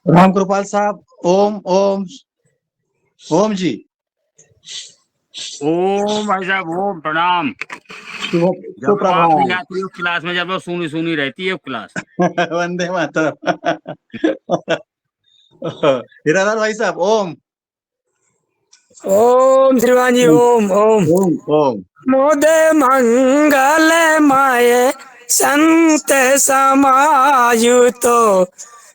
राम कृपाल साहब, ओम ओम ओम जी। ओम भाई साहब, ओम प्रणाम। जब आप नहीं सुप्रभात। आती हो क्लास में, जब वो सुनी सुनी रहती है क्लास। वंदे मातरम। हीरालाल भाई साहब, ओम ओम श्रीमान जी, ओम ओम ओम ओम। मोदे मंगल माय संत समायुतो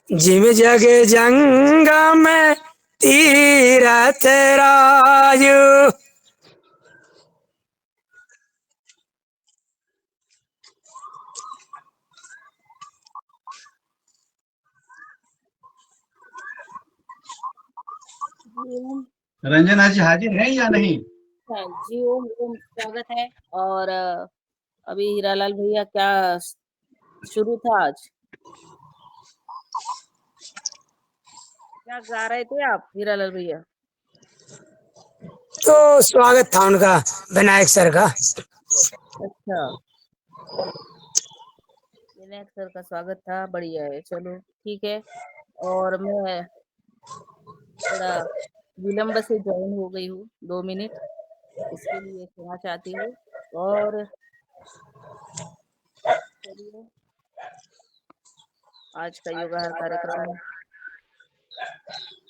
जिम जग जंग में तीरथ राजु। रंजना जी हाजिर हैं या नहीं? जी ओम ओम स्वागत है। और अभी हीरालाल भैया क्या शुरू था आज? क्या गा रहे थे आप हीरालाल भैया? तो स्वागत था उनका, विनायक सर का। अच्छा, विनायक सर का स्वागत था, बढ़िया है, चलो ठीक है। और मैं थोड़ा विलंब से ज्वाइन हो गई हूँ, 2 मिनट, इसके लिए क्षमा चाहती हूँ। और चलिए आज का योगाहार कार्यक्रम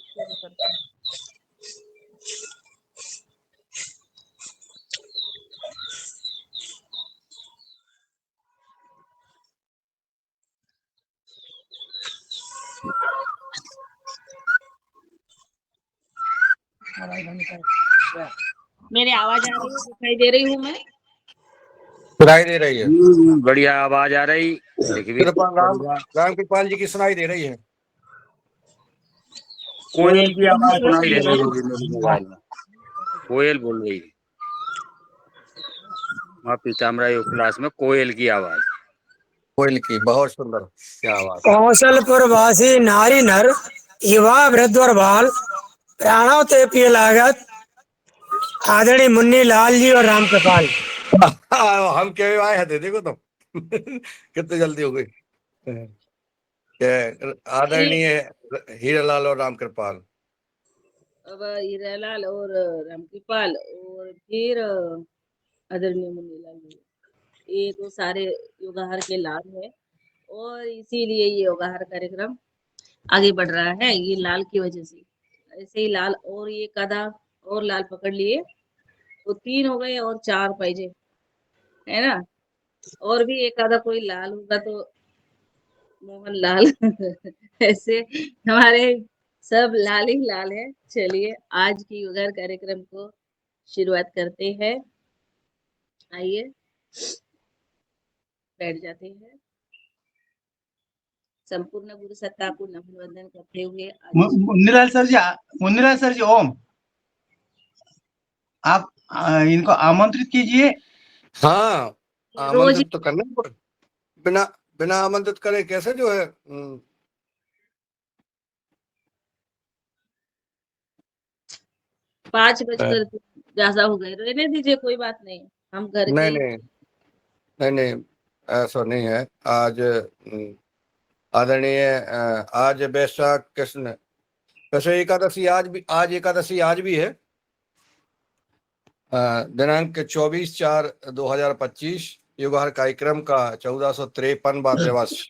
शुरू करते हैं। मेरी आवाज आ रही है, दिखाई दे रही हूँ मैं? सुनाई दे रही है। बढ़िया आवाज आ रही, लिख भी राम कृपाल जी की सुनाई दे रही है। कोयल की आवाज सुनाई दे रही होगी मेरे मोबाइल में। कोयल बोल रही है वहाँ पीताम्बरा योग क्लास में, कोयल की आवाज। कोयल की बहुत सुंदर, क्या बात। कौशलपुर वासी नारी नर युवा वृद्ध और बाल प्राणों ते पिय लागत आदरणीय मुन्नी लाल जी और राम कृपाल। हम क्यों आए हैं, देखो तुम कितने जल्दी हो गई। आदरणीय हीरालाल और राम कृपाल, अब हीरालाल और रामकृपाल, और फिर आदरणीय मुन्नीलाल भैया, ये तो सारे योगाहार के लाल है। और इसीलिए ये योगाहार कार्यक्रम आगे बढ़ रहा है, ये लाल की वजह से। ऐसे ही लाल और ये कदा और लाल पकड़ लिए तो 3 हो गए, और 4 पाइजे, है ना? और भी एक आधा कोई लाल होगा तो मोहन लाल ऐसे हमारे सब लाल ही लाल है। चलिए आज की योगाहार कार्यक्रम को शुरुआत करते हैं। आइए बैठ जाते हैं। संपूर्ण गुरु सत्ता को नमन वंदन करते हुए मुन्नीलाल सर जी ओम, आप इनको आमंत्रित कीजिए। हाँ रोज आमंत्रित तो करना पड़े, बिना बिना आमंत्रित करे कैसे जो है। 5 बजकर ज्यादा हो गए, रहने दीजिए, कोई बात नहीं, हम घर के नहीं ही। नहीं नहीं नहीं, ऐसा नहीं है। आज आदरणीय आज बैसाख कृष्ण, वैसे एकादशी आज एकादशी आज भी है। दिनांक 24/4/2025 योगाहार कार्यक्रम का 1453वां दिवस।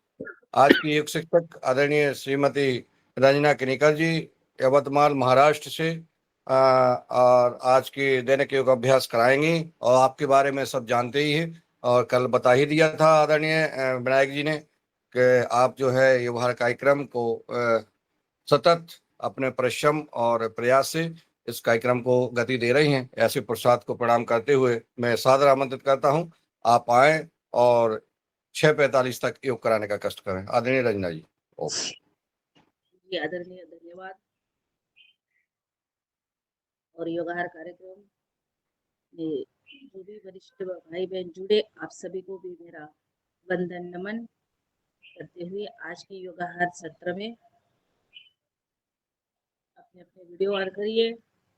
आज की योग शिक्षक आदरणीय श्रीमती रंजना किनीकर जी, यवतमाल महाराष्ट्र से, और आज की दैनिक योग अभ्यास कराएंगी। और आपके बारे में सब जानते ही हैं, और कल बता ही दिया था आदरणीय विनायक जी ने कि आप जो है योगाहार कार्यक्रम को सतत अपने परिश्रम और प्रयास से इस कार्यक्रम को गति दे रही हैं। ऐसे प्रसाद को प्रणाम करते हुए मैं सादर आमंत्रित करता हूं, आप आए और 6:45 तक योग कराने का कष्ट करें। आदरणीय रंजना जी। जी आदरणीय, धन्यवाद। और योगाहार कार्यक्रम में जो भी वरिष्ठ भाई बहन जुड़े, आप सभी को भी मेरा वंदन नमन करते हुए आज के योगाहार सत्र में अपने अपने वीडियो ऑन करिए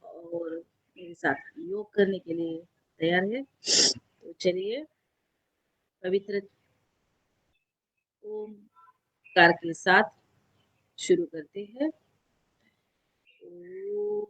और मेरे साथ योग करने के लिए तैयार है। तो चलिए पवित्र ओमकार के साथ शुरू करते हैं। ॐ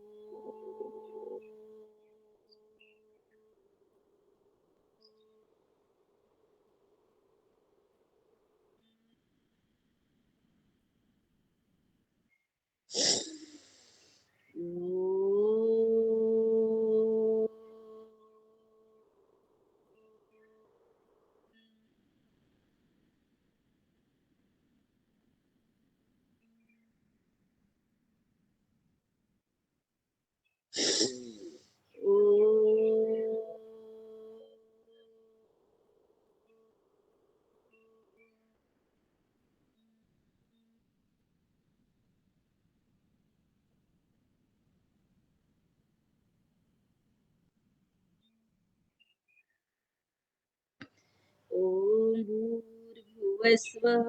भूर्भुवस्वः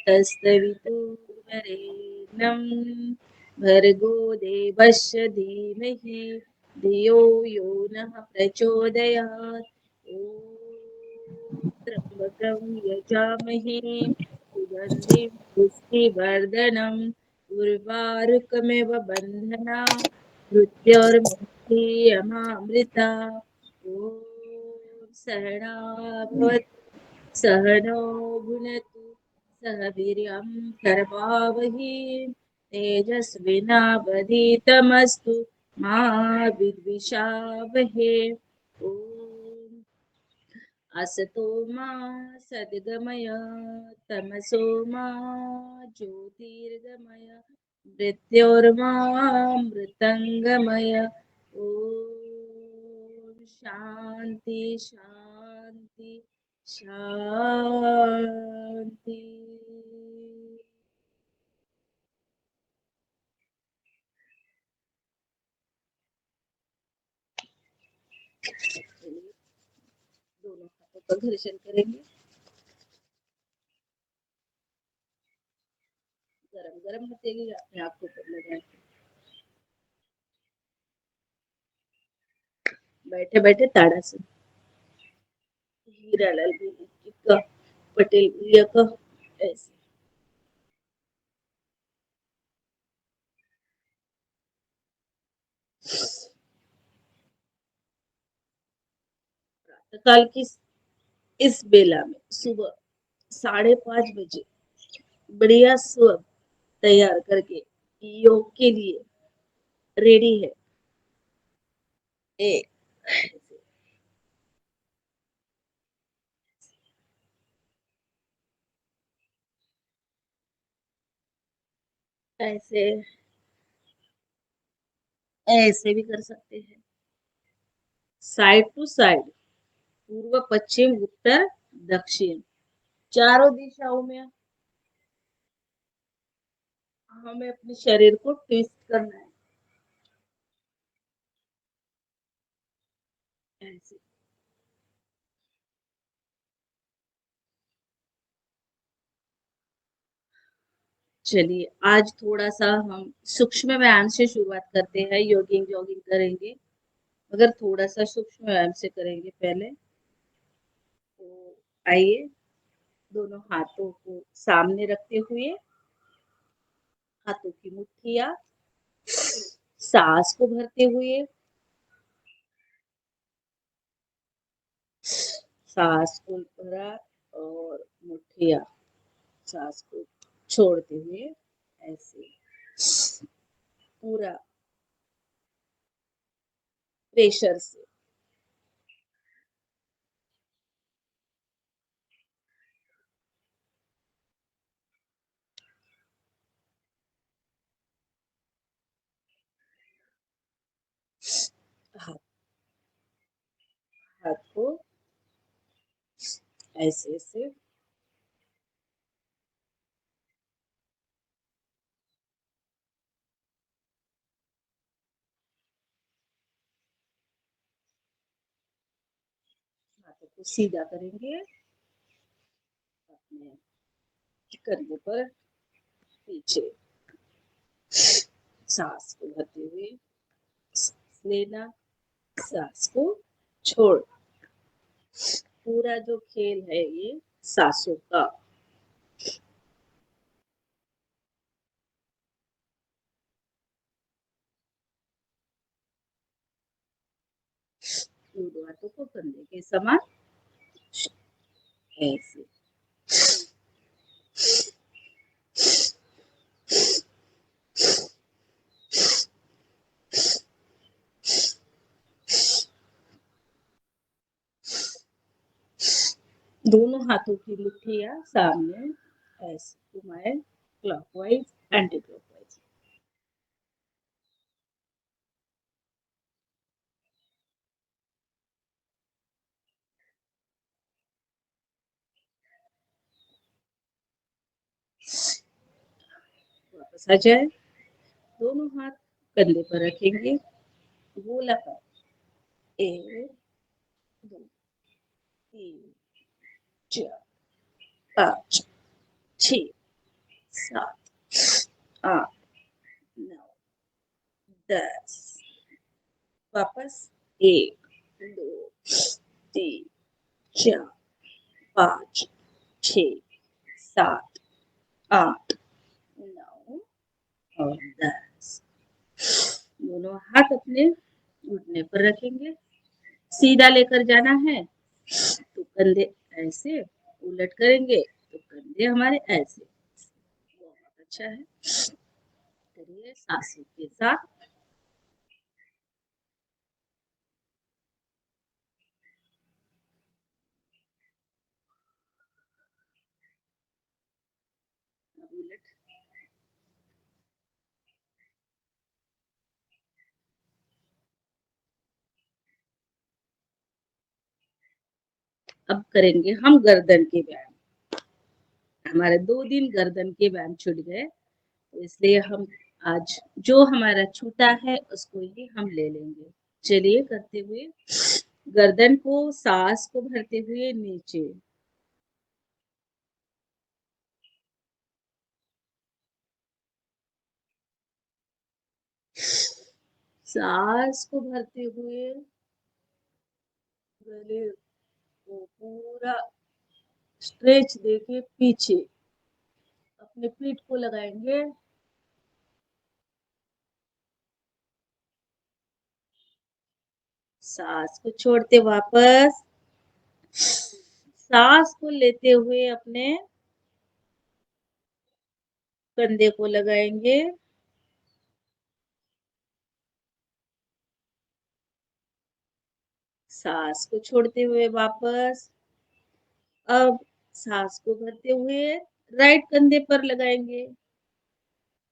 तत्सवितुर्वरेण्यं भर्गो देवस्य धीमहि धियो यो नः प्रचोदयात्। ॐ त्र्यम्बकं यजामहे सुगन्धिं पुष्टिवर्धनम् उर्वारुकमिव बन्धनात् मृत्योर्मुक्तियमामृता। ॐ सहना भवतु सहनो भुनक्तु सह वीर्यं करवावहै तेजस्विनावधीतमस्तु मा विद्विषावहै। ॐ असतो मा सद्गमय तमसो मा ज्योतिर्गमय मृत्योर्मा मृतंगमय। ॐ शांति शांति शांति। दोनों हाथों का घर्षण करेंगे। गरम गरम हथेली अपने आप को ऊपर लगाएं। बैठे बैठे ताड़ासन। हीरालाल जी का पटेल भैया का ऐसे। प्रातःकाल की इस बेला में सुबह 5:30 बजे बढ़िया स्व तैयार करके योग के लिए रेडी है। एक ऐसे ऐसे भी कर सकते हैं। साइड टू साइड, पूर्व पश्चिम उत्तर दक्षिण, चारों दिशाओं में हमें अपने शरीर को ट्विस्ट करना है। ऐसे चलिए आज थोड़ा सा हम सूक्ष्म व्यायाम से शुरुआत करते हैं। योगिंग जॉगिंग करेंगे मगर थोड़ा सा सूक्ष्म व्यायाम से करेंगे पहले। तो आइए दोनों हाथों को सामने रखते हुए हाथों की मुट्ठियां सांस को भरते हुए सांस को भरा और मुट्ठियां सांस को छोड़ते हुए ऐसे पूरा प्रेशर से हाथ हाथ को ऐसे ऐसे को सीधा करेंगे, अपने कंधे पर पीछे, सांस को भरते हुए सांस लेना, सांस को छोड़। पूरा जो खेल है ये सांसों का। दोनों हाथों को कंधे के समान ऐसे। दोनों हाथों की मुट्ठियां सामने ऐसे घुमाए, क्लॉकवाइज एंटी क्लॉकवाइज। वापस आ जाए, दोनों हाथ कंधे पर रखेंगे, गोलाकार, 1 2 3 4 5 6 7 8 9 10। वापस 1 2 3 4 5 6 7 8 9 और 10। दोनों हाथ अपने घुटने पर रखेंगे, सीधा लेकर जाना है तो कंधे ऐसे, उलट करेंगे तो कंधे हमारे ऐसे। बहुत अच्छा है, करिए सांसों के साथ। अब उलट, अब करेंगे हम गर्दन के व्यायाम। हमारे 2 दिन गर्दन के व्यायाम छूट गए, तो इसलिए हम आज जो हमारा छूटा है उसको ही हम ले लेंगे। चलिए करते हुए, गर्दन को सांस को भरते हुए नीचे, सांस को भरते हुए गले को पूरा स्ट्रेच देके पीछे अपने पीठ को लगाएंगे, सांस को छोड़ते वापस, सांस को लेते हुए अपने कंधे को लगाएंगे, सांस को छोड़ते हुए वापस। अब सांस को भरते हुए राइट कंधे पर लगाएंगे,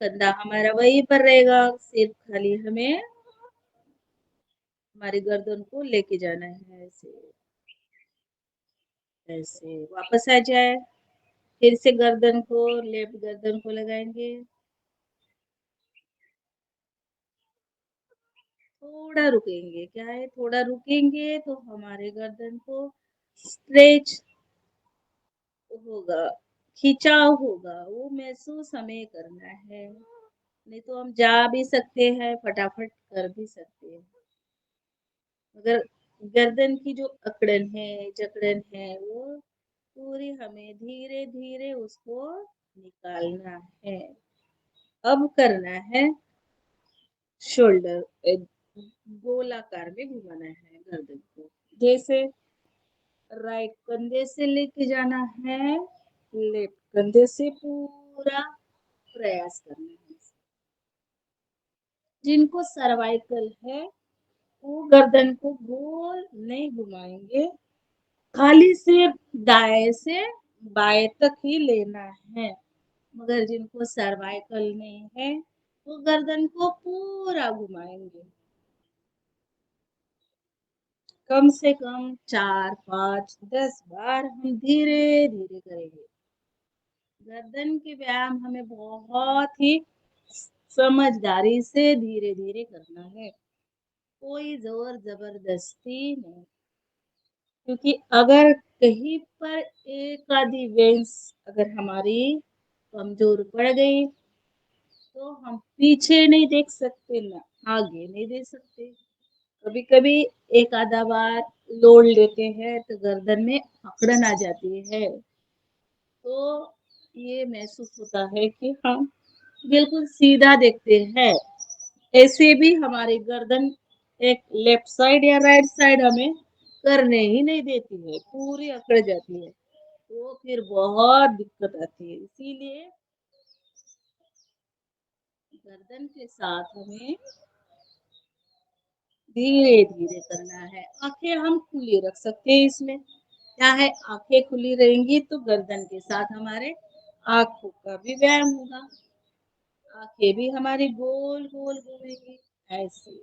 कंधा हमारा वहीं पर रहेगा, सिर्फ खाली हमें हमारी गर्दन को लेके जाना है ऐसे ऐसे। वापस आ जाए, फिर से गर्दन को, लेफ्ट गर्दन को लगाएंगे, थोड़ा रुकेंगे। क्या है, थोड़ा रुकेंगे तो हमारे गर्दन को स्ट्रेच होगा, खिंचाव होगा, वो महसूस हमें करना है। नहीं तो हम जा भी सकते हैं, फटाफट कर भी सकते हैं, मगर गर्दन की जो अकड़न है, जकड़न है, वो पूरी हमें धीरे धीरे उसको निकालना है। अब करना है शोल्डर, गोलाकार में घुमाना है गर्दन को, जैसे राइट कंधे से लेके जाना है, लेफ्ट कंधे से पूरा प्रयास करना है। जिनको सर्वाइकल है वो गर्दन को गोल नहीं घुमाएंगे, खाली सिर्फ दाएं से बाएं तक ही लेना है। मगर जिनको सर्वाइकल नहीं है वो गर्दन को पूरा घुमाएंगे। कम से कम 4 5 10 बार हम धीरे धीरे करेंगे। गर्दन के व्यायाम हमें बहुत ही समझदारी से धीरे धीरे करना है, कोई जोर जबरदस्ती नहीं। क्योंकि अगर कहीं पर एक आधी वेंस अगर हमारी कमजोर पड़ गई तो हम पीछे नहीं देख सकते ना आगे नहीं देख सकते। कभी कभी एक आधा बार लोड लेते हैं तो गर्दन में अकड़न आ जाती है। तो ये महसूस होता है कि हम बिल्कुल सीधा देखते हैं। ऐसे भी हमारी गर्दन एक लेफ्ट साइड या राइट साइड हमें करने ही नहीं देती है, पूरी अकड़ जाती है। तो फिर बहुत दिक्कत आती है। इसीलिए गर्दन के साथ हमें धीरे धीरे करना है। आंखें हम खुली रख सकते हैं। इसमें क्या है, आंखें खुली रहेंगी तो गर्दन के साथ हमारे आंखों का भी व्यायाम होगा। आंखें भी हमारी गोल गोल घूमेंगी ऐसे।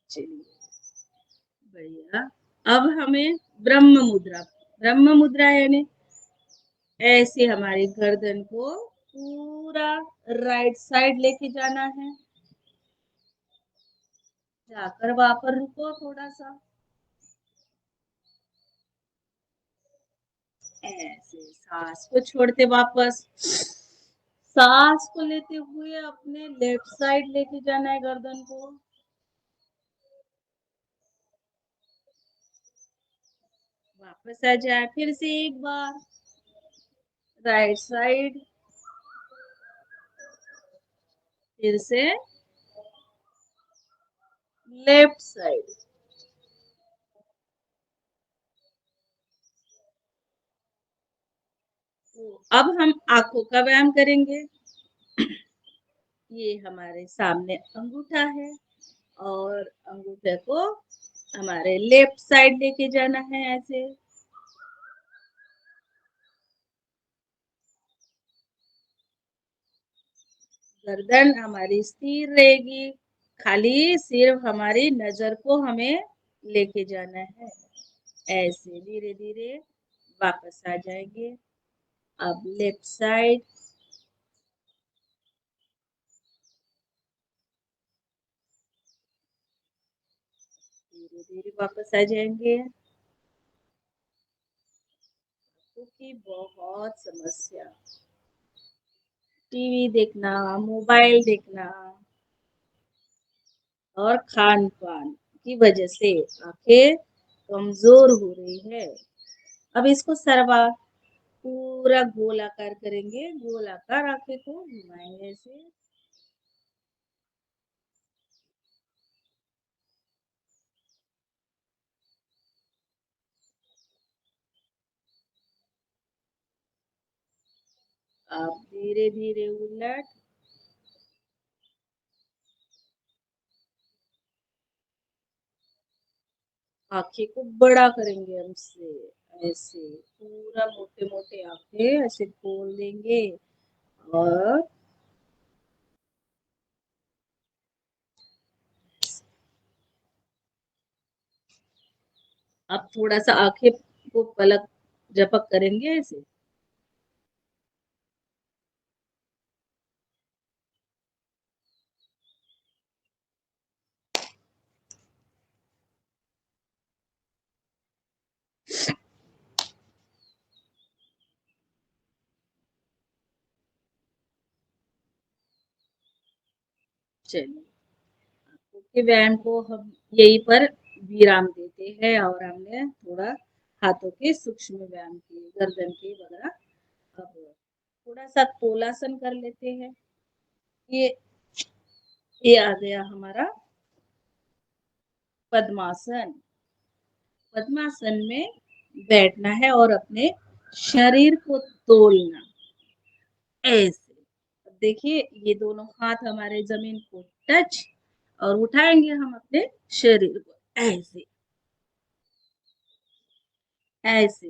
चलिए बढ़िया। अब हमें ब्रह्म मुद्रा यानी ऐसे हमारी गर्दन को पूरा राइट साइड लेके जाना है। जाकर वहां पर रुको थोड़ा सा, ऐसे सांस को छोड़ते वापस सांस को लेते हुए अपने लेफ्ट साइड लेके जाना है गर्दन को। वापस आ जाए फिर से एक बार राइट साइड, फिर से लेफ्ट साइड। अब हम आंखों का व्यायाम करेंगे। ये हमारे सामने अंगूठा है और अंगूठे को हमारे लेफ्ट साइड लेके जाना है ऐसे। गर्दन हमारी स्थिर रहेगी, खाली सिर्फ हमारी नजर को हमें लेके जाना है ऐसे। धीरे धीरे वापस आ जाएंगे। अब लेफ्ट साइड, धीरे धीरे वापस आ जाएंगे। क्योंकि बहुत समस्या, टीवी देखना, मोबाइल देखना और खान पान की वजह से आंखें कमजोर हो रही है। अब इसको सर्वा पूरा गोलाकार करेंगे, गोलाकार आंखें को घुमाएंगे ऐसे। अब धीरे धीरे उलट, आंखें को बड़ा करेंगे हमसे ऐसे। पूरा मोटे मोटे आंखें ऐसे खोल देंगे और अब थोड़ा सा आंखें को पलक झपक करेंगे ऐसे। चलिए, आंखों के व्यायाम को हम यहीं पर विराम देते हैं और हमने थोड़ा हाथों के सूक्ष्म व्यायाम किए, गर्दन के वगैरह। अब थोड़ा सा तोलासन कर लेते हैं। ये ये आ गया हमारा पद्मासन। पद्मासन में बैठना है और अपने शरीर को तोलना ऐसे। अब देखिए ये दोनों हाथ हमारे जमीन को टच और उठाएंगे हम अपने शरीर को ऐसे ऐसे।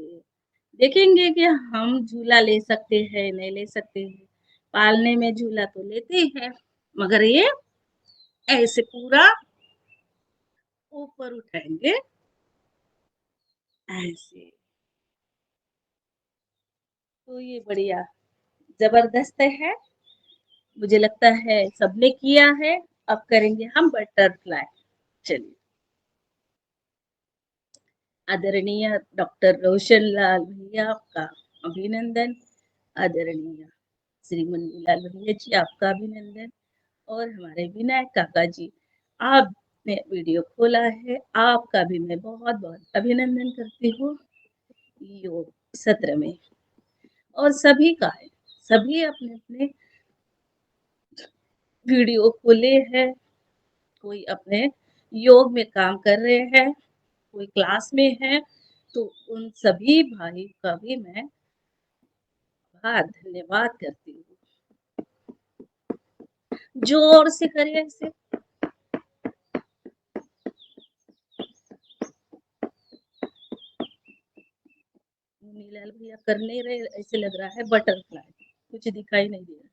देखेंगे कि हम झूला ले सकते हैं नहीं ले सकते हैं। पालने में झूला तो लेते हैं मगर ये ऐसे पूरा ऊपर उठाएंगे ऐसे। तो ये बढ़िया जबरदस्त है। मुझे लगता है सबने किया है। अब करेंगे हम बटरफ्लाई। चलिए। आदरणीय डॉक्टर रोशन लाल भैया आपका अभिनंदन। आदरणीय श्री मुन्नीलाल भैया जी आपका अभिनंदन। और हमारे विनायक काका जी, आपने वीडियो खोला है, आपका भी मैं बहुत बहुत अभिनंदन करती हूँ योग सत्र में। और सभी का है, सभी अपने अपने वीडियो खोले हैं, कोई अपने योग में काम कर रहे हैं, कोई क्लास में है, तो उन सभी भाई का भी मैं बहुत धन्यवाद करती हूँ। जोर से करिए इसे। नीलाल भैया कर नहीं रहे, ऐसे लग रहा है बटरफ्लाई, कुछ दिखाई नहीं दे रहा।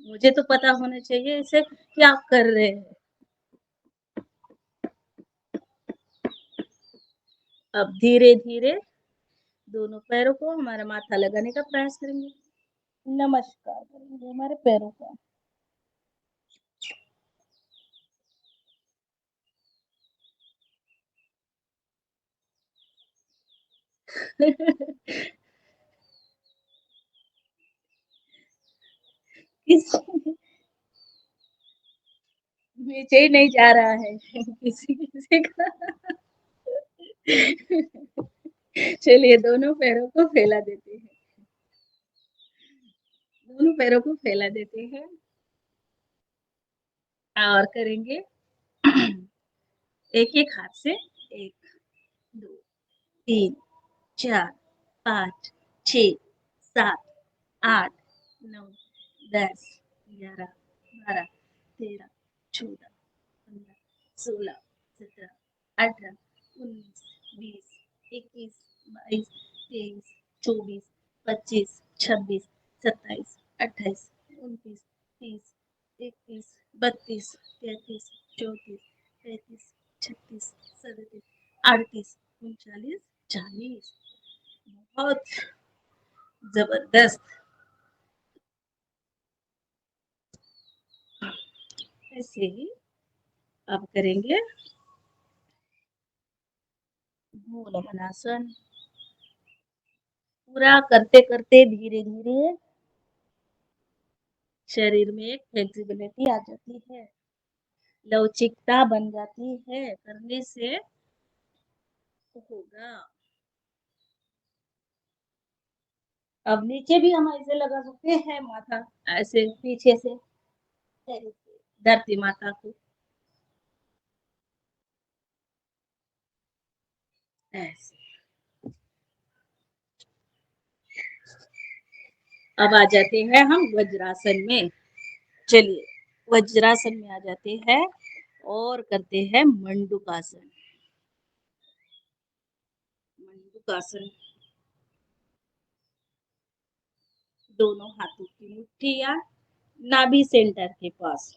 मुझे तो पता होना चाहिए इसे कि आप कर रहे हैं। अब धीरे धीरे दोनों पैरों को हमारा माथा लगाने का प्रयास करेंगे। नमस्कार करेंगे हमारे पैरों का। नीचे ही नहीं जा रहा है किसी किसी का। चलिए दोनों पैरों को फैला देते हैं। दोनों पैरों को फैला देते हैं और करेंगे एक एक हाथ से 1 2 3 4 5 6 7 8 9 10 11 12 13 14 15 16 17 18 19 20 21 22 23 24 25 26 27 28 29 30 31 32 33 34 35 36 37 38 39 40। बहुत जबरदस्त। ऐसे ही अब करेंगे मूलमनासन। पूरा करते करते धीरे धीरे शरीर में एक फ्लेक्सिबिलिटी आ जाती है, लवचिकता बन जाती है, करने से होगा। अब नीचे भी हम ऐसे लगा सकते हैं माथा, ऐसे पीछे से धरती माता को ऐसे। अब आ जाते हैं हम वज्रासन में। चलिए वज्रासन में आ जाते हैं और करते हैं मंडूकासन। मंडूकासन दोनों हाथों की मुट्ठियां नाभि सेंटर के पास।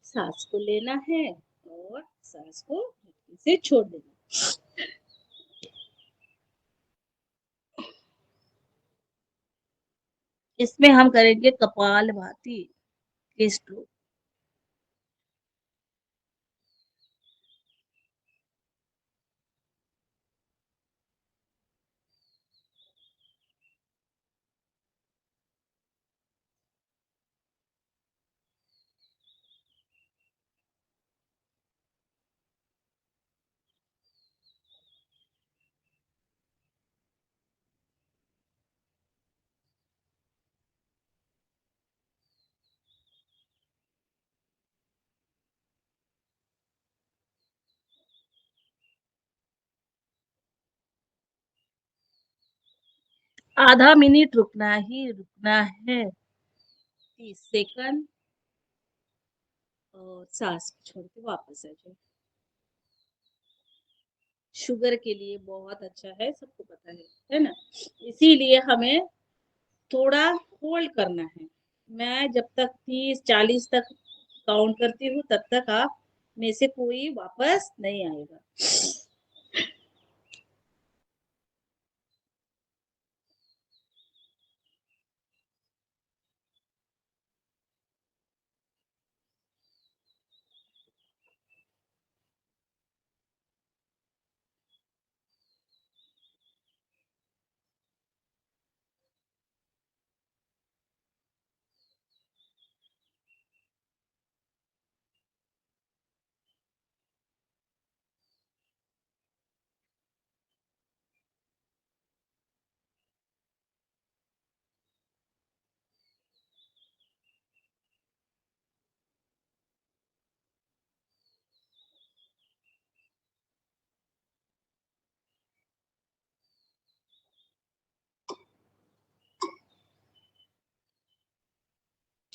सांस को लेना है और सांस को धीरे से छोड़ देना। इसमें हम करेंगे कपालभाति के स्ट्रोक। आधा मिनट रुकना ही रुकना है, 30 सेकंड, और सांस छोड़ के वापस आ जाए। शुगर के लिए बहुत अच्छा है, सबको पता है ना। इसीलिए हमें थोड़ा होल्ड करना है। मैं जब तक 30-40 तक काउंट करती हूँ तब तक आप में से कोई वापस नहीं आएगा।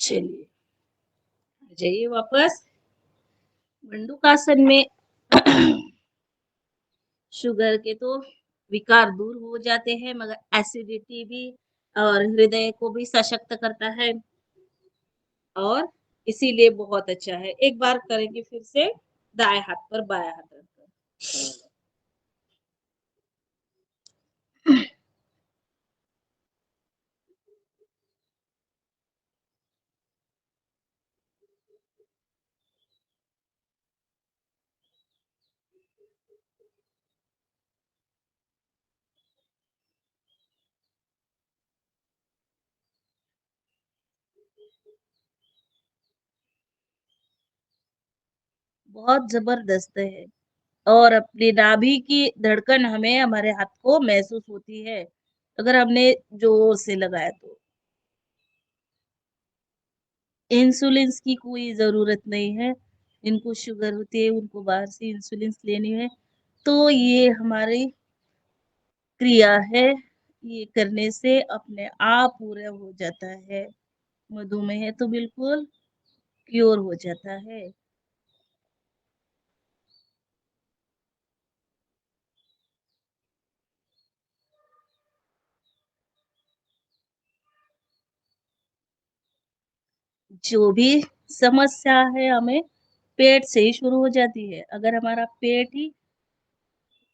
चलिए आ जाइए वापस। मंडूकासन में शुगर के तो विकार दूर हो जाते हैं, मगर एसिडिटी भी और हृदय को भी सशक्त करता है और इसीलिए बहुत अच्छा है। एक बार करेंगे फिर से, दाएं हाथ पर बायां हाथ रखकर। बहुत जबरदस्त है और अपनी नाभि की धड़कन हमें हमारे हाथ को महसूस होती है अगर हमने जोर से लगाया तो। इंसुलिन की कोई जरूरत नहीं है, इनको शुगर होती है उनको बाहर से इंसुलिन लेनी है, तो ये हमारी क्रिया है, ये करने से अपने आप पूरा हो जाता है। मधुमेह तो बिल्कुल क्योर हो जाता है। जो भी समस्या है हमें पेट से ही शुरू हो जाती है। अगर हमारा पेट ही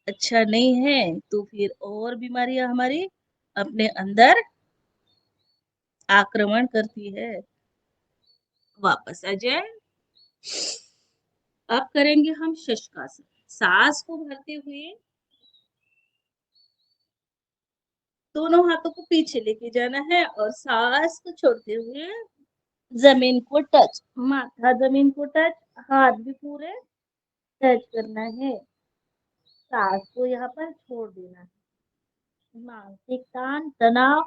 अच्छा नहीं है तो फिर और बीमारियां हमारी अपने अंदर आक्रमण करती है। वापस आ जाए। अब करेंगे हम शशकासन। सांस को भरते हुए दोनों हाथों को पीछे लेके जाना है और सांस को छोड़ते हुए जमीन को टच, माथा जमीन को टच, हाथ भी पूरे टच करना है। सांस को यहाँ पर छोड़ देना है। मानसिक तान तनाव,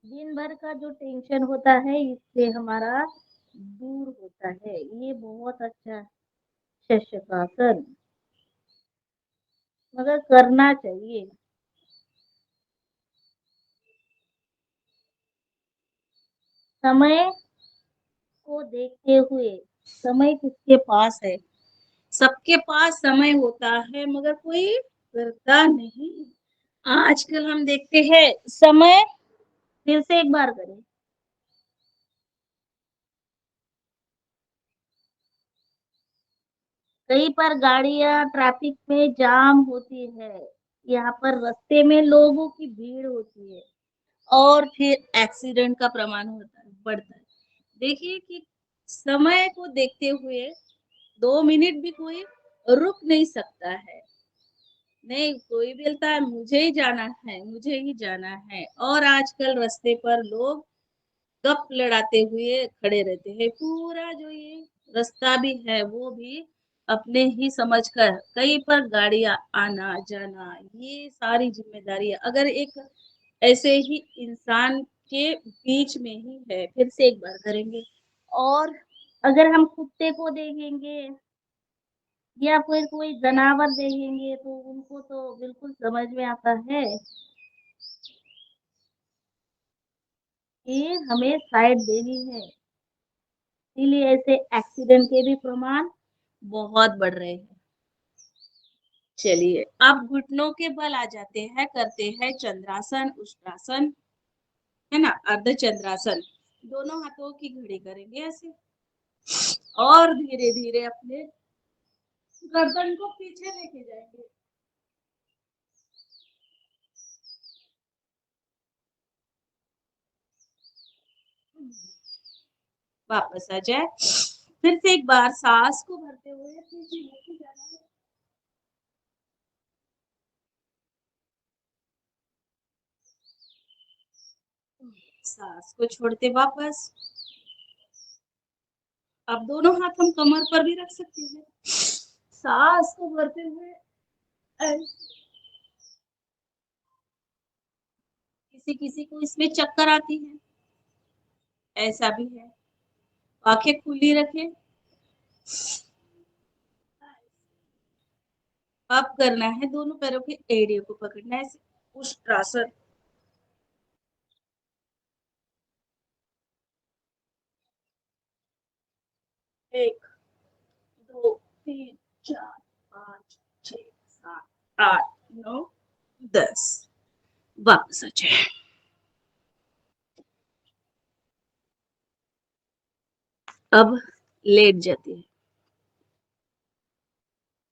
दिन भर का जो टेंशन होता है इससे हमारा दूर होता है। ये बहुत अच्छा शशकासन, मगर करना चाहिए। समय को देखते हुए, समय किसके पास है? सबके पास समय होता है मगर कोई करता नहीं। आजकल हम देखते हैं समय, फिर से एक बार करें। कहीं पर गाड़ियां ट्रैफिक में जाम होती है, यहाँ पर रास्ते में लोगों की भीड़ होती है और फिर एक्सीडेंट का प्रमाण होता है, बढ़ता है। देखिए कि समय को देखते हुए 2 मिनट भी कोई रुक नहीं सकता है। नहीं, कोई भी बोलता है मुझे ही जाना है, मुझे ही जाना है। और आजकल रास्ते पर लोग गप लड़ाते हुए खड़े रहते हैं। पूरा जो ये रास्ता भी है वो भी अपने ही समझकर, कहीं पर गाड़ियां आना जाना, ये सारी जिम्मेदारी है। अगर एक ऐसे ही इंसान के बीच में ही है, फिर से एक बार करेंगे। और अगर हम कुत्ते को देखेंगे या फिर कोई जानवर देखेंगे तो उनको तो बिल्कुल समझ में आता है कि हमें साइड देनी है। इसीलिए ऐसे एक्सीडेंट के भी प्रमाण बहुत बढ़ रहे हैं। चलिए अब घुटनों के बल आ जाते हैं, करते हैं चंद्रासन, उष्ट्रासन, है ना, अर्ध चंद्रासन। दोनों हाथों की घड़ी करेंगे ऐसे और धीरे धीरे अपने गर्दन को पीछे लेके जाएंगे। वापस आ जाए। फिर से एक बार सांस को भरते हुए पीछे लेके जाना है। सांस को छोड़ते वापस। अब दोनों हाथ हम कमर पर भी रख सकते हैं। सांस को भरते हुए किसी किसी को इसमें चक्कर आती है, ऐसा भी है। आंखें खुली रखें। अब करना है दोनों पैरों के एड़ियों को पकड़ना है ऐसे, उष्ट्रासन। 1 2 3 4 5 6 7 8 9 10 वापस आ जाए। अब लेट जाते हैं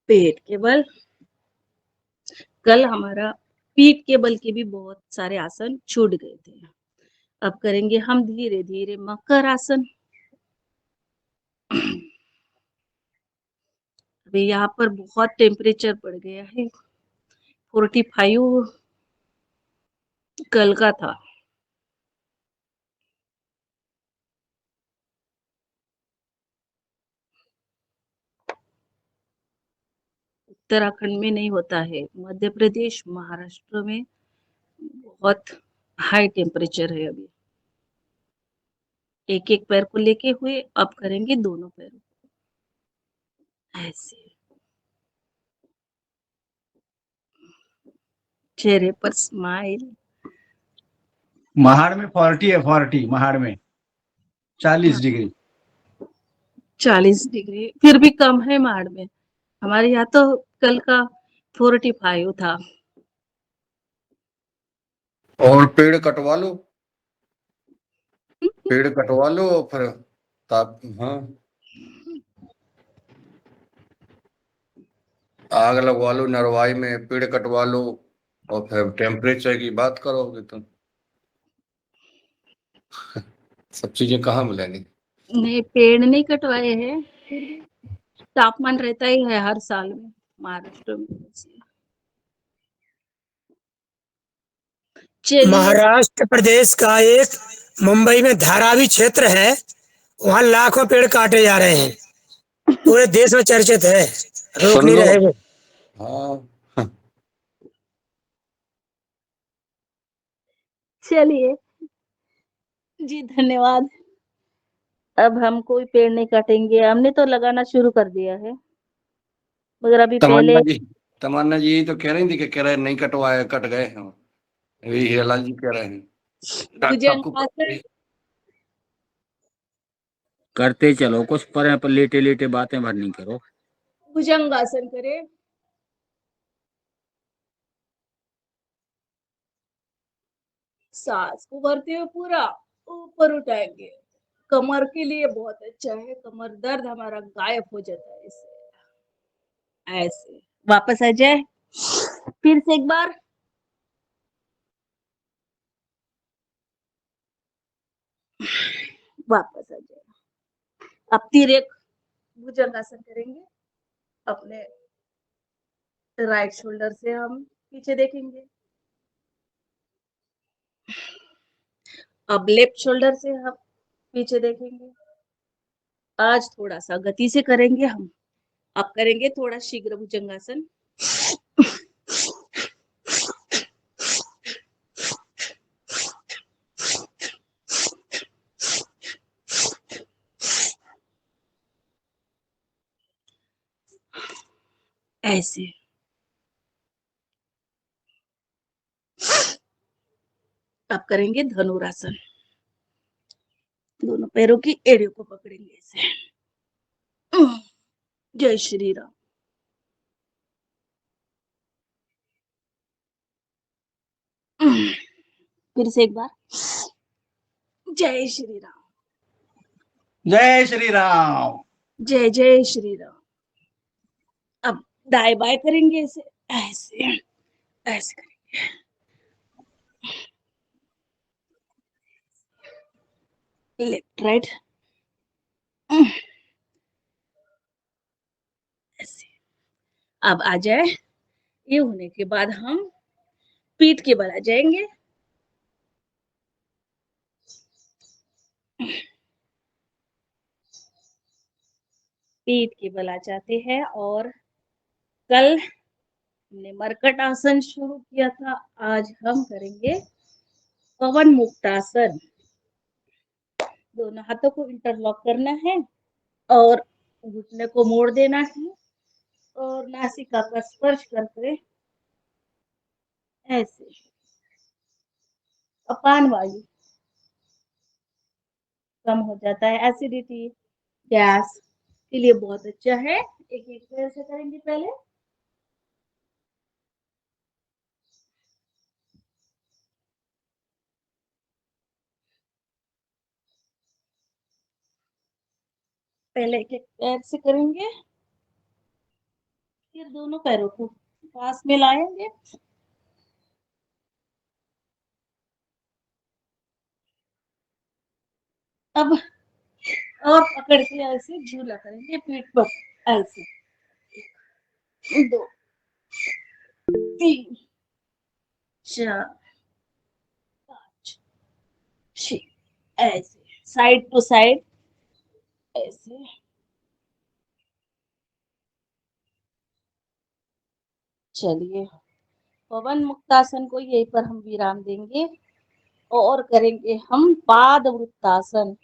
पेट के बल। कल हमारा पीठ के बल के भी बहुत सारे आसन छूट गए थे। अब करेंगे हम धीरे धीरे मकर आसन। अभी यहाँ पर बहुत टेम्परेचर बढ़ गया है, 45 कल का था। उत्तराखंड में नहीं होता है, मध्य प्रदेश महाराष्ट्र में बहुत हाई टेम्परेचर है। अभी एक एक पैर को लेके हुए, अब करेंगे दोनों पैरों को ऐसे, चेहरे पर स्माइल। महाड़ में 40 है, 40 महाड़ में 40 डिग्री। 40 डिग्री फिर भी कम है महाड़ में। हमारे यहाँ तो कल का 45 था। और पेड़ कटवा लो, पेड़ कटवा लो फिर ताप। हाँ, आग लगवा लो नरवाई में, पेड़ कटवा लो और फिर टेम्परेचर की बात करोगे तुम। सब चीजें कहाँ मिलेंगी। नहीं, पेड़ नहीं कटवाए हैं, फिर भी तापमान रहता ही है हर साल में महाराष्ट्र में। चलिए, महाराष्ट्र प्रदेश का एक मुंबई में धारावी क्षेत्र है, वहाँ लाखों पेड़ काटे जा रहे हैं, पूरे देश में चर्चित है, रोक सुन नहीं लो। रहे वो। हाँ, चलिए जी, धन्यवाद। अब हम कोई पेड़ नहीं काटेंगे, हमने तो लगाना शुरू कर दिया है, मगर अभी पहले तमन्ना जी तो कह रही थी कि कह रहे नहीं कटवाए, कट गए हैं। अभी हीरालाल जी कह रहे हैं डॉक्टर साहब को भुजंगासन करते चलो कुछ पर लेटे लेटे बातें भर नहीं करो। भुजंगासन करें। सांस को भरते हुए पूरा ऊपर उठाएंगे। कमर के लिए बहुत अच्छा है, कमर दर्द हमारा गायब हो जाता है इससे। ऐसे वापस आ जाए, फिर से एक बार। वापस आ जाए। अब तिरक भुजंगासन करेंगे। अपने राइट शोल्डर से हम पीछे देखेंगे, अब लेफ्ट शोल्डर से हम पीछे देखेंगे। आज थोड़ा सा गति से करेंगे हम। अब करेंगे थोड़ा शीघ्र भुजंगासन। ऐसे अब करेंगे धनुरासन। दोनों पैरों की एड़ियों को पकड़ेंगे ऐसे। जय श्री राम। फिर से एक बार। जय श्री राम। जय श्री राम। जय जय श्री राम। अब दाएं बाएं करेंगे ऐसे ऐसे ऐसे करेंगे। लेफ्ट राइट ऐसे। अब आ जाए, ये होने के बाद हम पीठ के बल आ जाएंगे। पीठ के बल आ जाते हैं। और कल हमने मरकट आसन शुरू किया था, आज हम करेंगे पवन मुक्तासन। दोनों हाथों को इंटरलॉक करना है और घुटने को मोड़ देना है और नासिका का स्पर्श करके ऐसे अपान वायु कम हो जाता है, एसिडिटी, गैस के लिए बहुत अच्छा है। एक एक पैर से करेंगे पहले। पहले एक एक पैर से करेंगे, फिर दोनों पैरों को पास में लाएंगे। अब और पकड़ के ऐसे झूला करेंगे पीठ पर, ऐसे 2 3 4 5 6, ऐसे साइड टू साइड, ऐसे। चलिए, पवन मुक्तासन को यहीं पर हम विराम देंगे और करेंगे हम पाद वृत्तासन।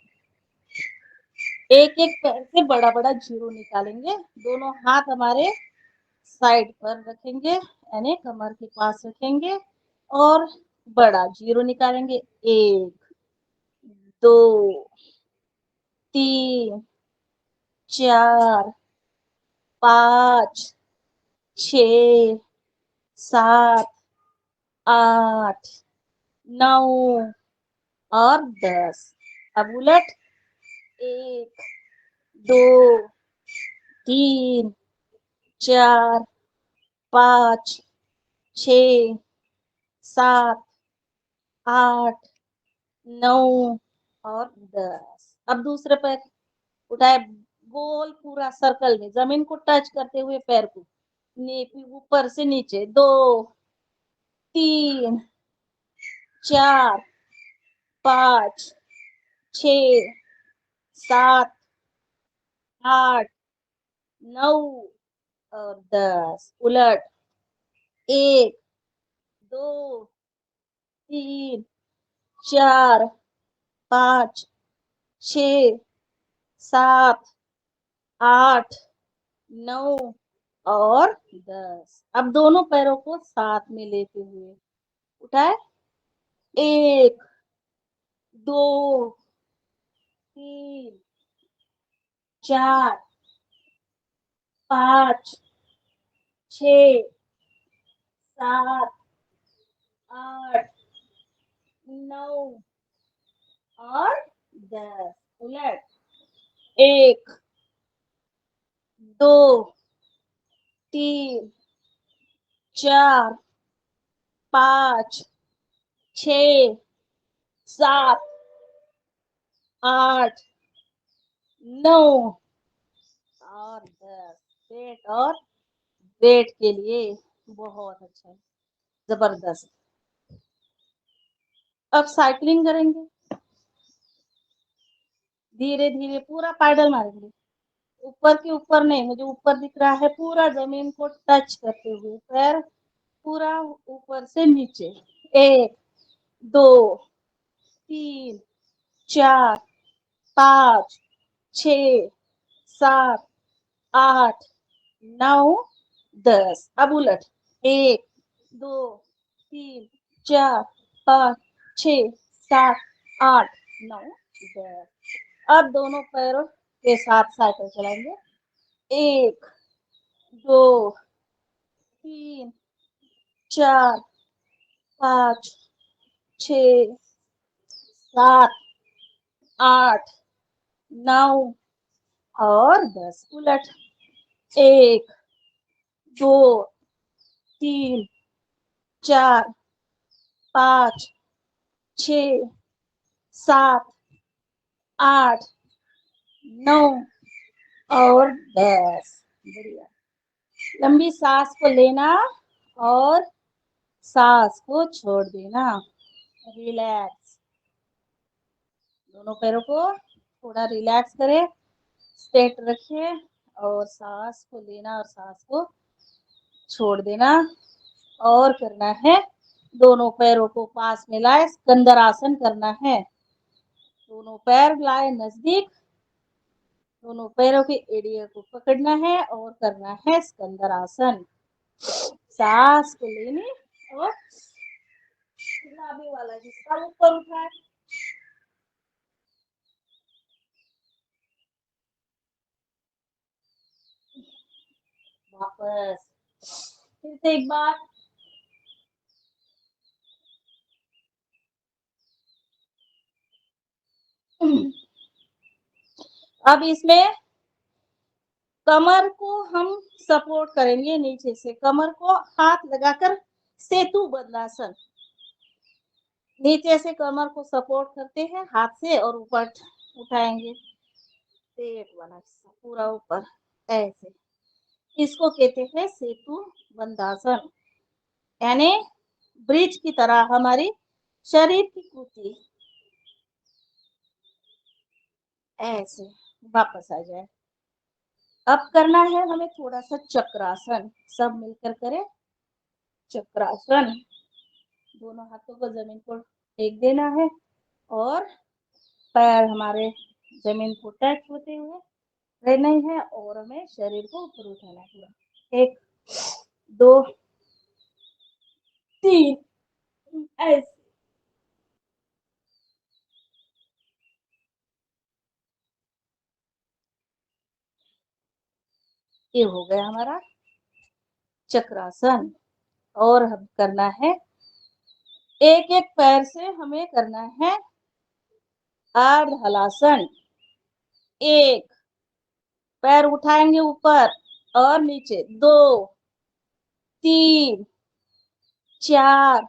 एक एक पैर से बड़ा बड़ा जीरो निकालेंगे, दोनों हाथ हमारे साइड पर रखेंगे, यानी कमर के पास रखेंगे और बड़ा जीरो निकालेंगे। 1 2 3 4 5 6 7 8 9 और 10। अब उलट 1 2 3 4 5 6 7 8 9 और 10। अब दूसरे पैर उठाए, गोल पूरा सर्कल में जमीन को टच करते हुए पैर को ऊपर से नीचे। 2 3 4 5 6 7 8 9 और 10। उलट 1 2 3 4 5 6 7 8 9 और 10। अब दोनों पैरों को साथ में लेते हुए उठाए, 1 2 3 4 5 6 7 8 9 और 10। उलट 1 2 3 4 5 6 7 8 9 और 10। पेट और वेट के लिए बहुत अच्छा है, जबरदस्त। अब साइकिलिंग करेंगे, धीरे धीरे पूरा पैडल मारेंगे, ऊपर के ऊपर नहीं, मुझे ऊपर दिख रहा है, पूरा जमीन को टच करते हुए पैर पूरा ऊपर से नीचे। 1 2 3 4 5 6 7 8 9 10। अब उलट 1 2 3 4 5 6 7 8 9 10। अब दोनों पैरों के साथ साइकिल चलाएंगे, 1 2 3 4 5 6 7 8 9 और 10। उलट 1 2 3 4 5 6 7 8 9 और 10। बढ़िया। लंबी सांस को लेना और सांस को छोड़ देना। रिलैक्स, दोनों पैरों को थोड़ा रिलैक्स करें, स्ट्रेट रखिए और सांस को लेना और सांस को छोड़ देना। और करना है, दोनों पैरों को पास में लाए, स्कंदर आसन करना है। दोनों पैर लाए नजदीक, दोनों पैरों के एड़िया को पकड़ना है और करना है स्कंदर आसन। सांस को लेनी और नाभि वाला हिस्सा ऊपर उठाए, वापस फिर से एक बार। अब इसमें कमर को हम सपोर्ट करेंगे नीचे से, कमर को हाथ लगाकर सेतु बद्रासन, नीचे से कमर को सपोर्ट करते हैं हाथ से और ऊपर उठाएंगे, पेट वाला हिस्सा पूरा ऊपर ऐसे, इसको कहते हैं सेतु बंधासन, यानी ब्रिज की तरह हमारी शरीर की कृति ऐसे वापस आ जाए। अब करना है हमें थोड़ा सा चक्रासन, सब मिलकर करें चक्रासन। दोनों हाथों को जमीन पर टेक देना है और पैर हमारे जमीन को टच होते हुए रहना है और हमें शरीर को ऊपर उठाना है पूरा। 1 2 3 ऐसे। ये हो गया हमारा चक्रासन। और हम करना है एक एक पैर से हमें करना है अर्ध हलासन। 1 पैर उठाएंगे ऊपर और नीचे, 2 3 4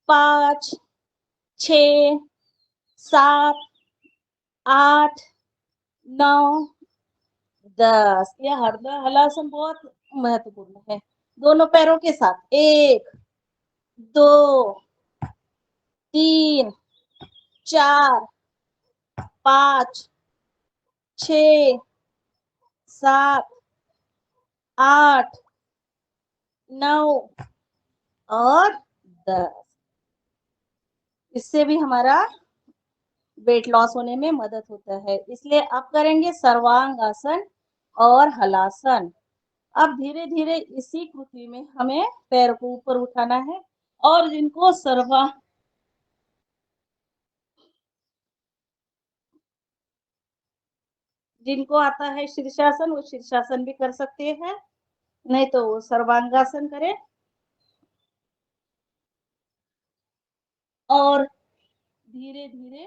5 6 7 8 9 10। यह हलासन बहुत महत्वपूर्ण है। दोनों पैरों के साथ 1 2 3 4 5 6 7 8 9 और 10। इससे भी हमारा वेट लॉस होने में मदद होता है। इसलिए अब करेंगे सर्वांगासन और हलासन। अब धीरे धीरे इसी कृति में हमें पैर को ऊपर उठाना है और जिनको आता है शीर्षासन वो शीर्षासन भी कर सकते हैं, नहीं तो वो सर्वांगासन करें। और धीरे धीरे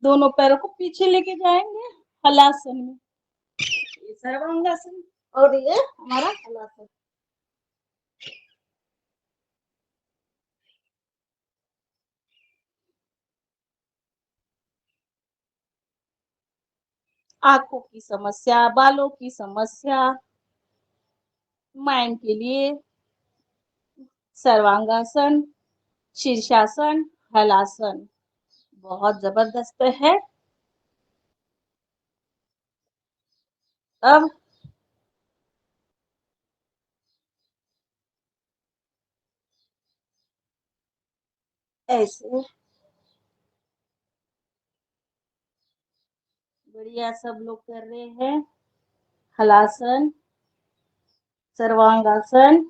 दोनों पैरों को पीछे लेके जाएंगे हलासन में। ये सर्वांगासन और ये हमारा हलासन। आंखों की समस्या, बालों की समस्या, माइंड के लिए सर्वांगासन, शीर्षासन, हलासन बहुत जबरदस्त है। अब ऐसे बढ़िया सब लोग कर रहे हैं हलासन, सर्वांगासन।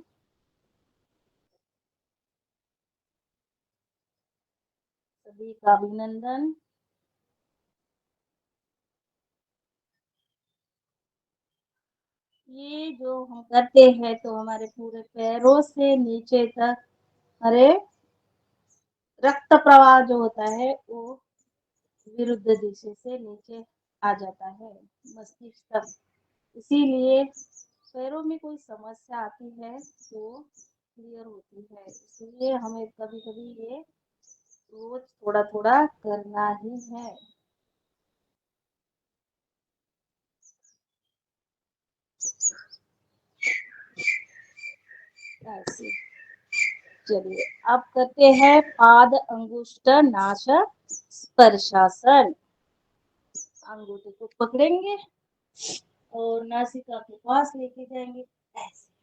सभी का अभिनंदन। ये जो हम करते हैं तो हमारे पूरे पैरों से नीचे तक हमारे रक्त प्रवाह जो होता है वो विरुद्ध दिशा से नीचे आ जाता है मस्तिष्क तक। इसीलिए पैरों में कोई समस्या आती है तो क्लियर होती है। इसलिए हमें कभी कभी ये रोज थोड़ा थोड़ा करना ही है। ऐसे चलिए अब करते हैं पाद अंगुष्ठ नाश स्पर्शासन। अंगूठे को पकड़ेंगे और नासिका के पास लेके जाएंगे ऐसे।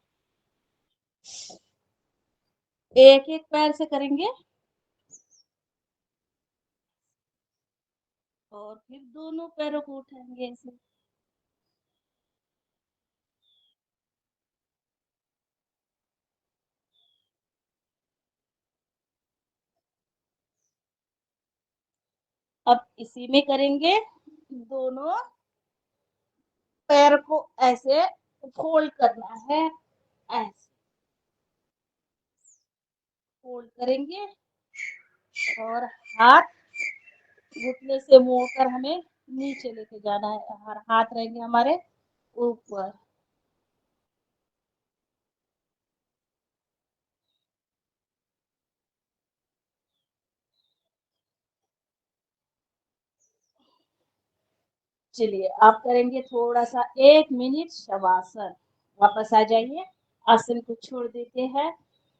एक एक पैर से करेंगे और फिर दोनों पैरों को उठाएंगे ऐसे। अब इसी में करेंगे दोनों पैर को ऐसे फोल्ड करना है, ऐसे फोल्ड करेंगे और हाथ घुटने से मोड़कर हमें नीचे लेके जाना है और हाथ रहेंगे हमारे ऊपर। चलिए आप करेंगे थोड़ा सा 1 मिनट शवासन। वापस आ जाइए, आसन को छोड़ देते हैं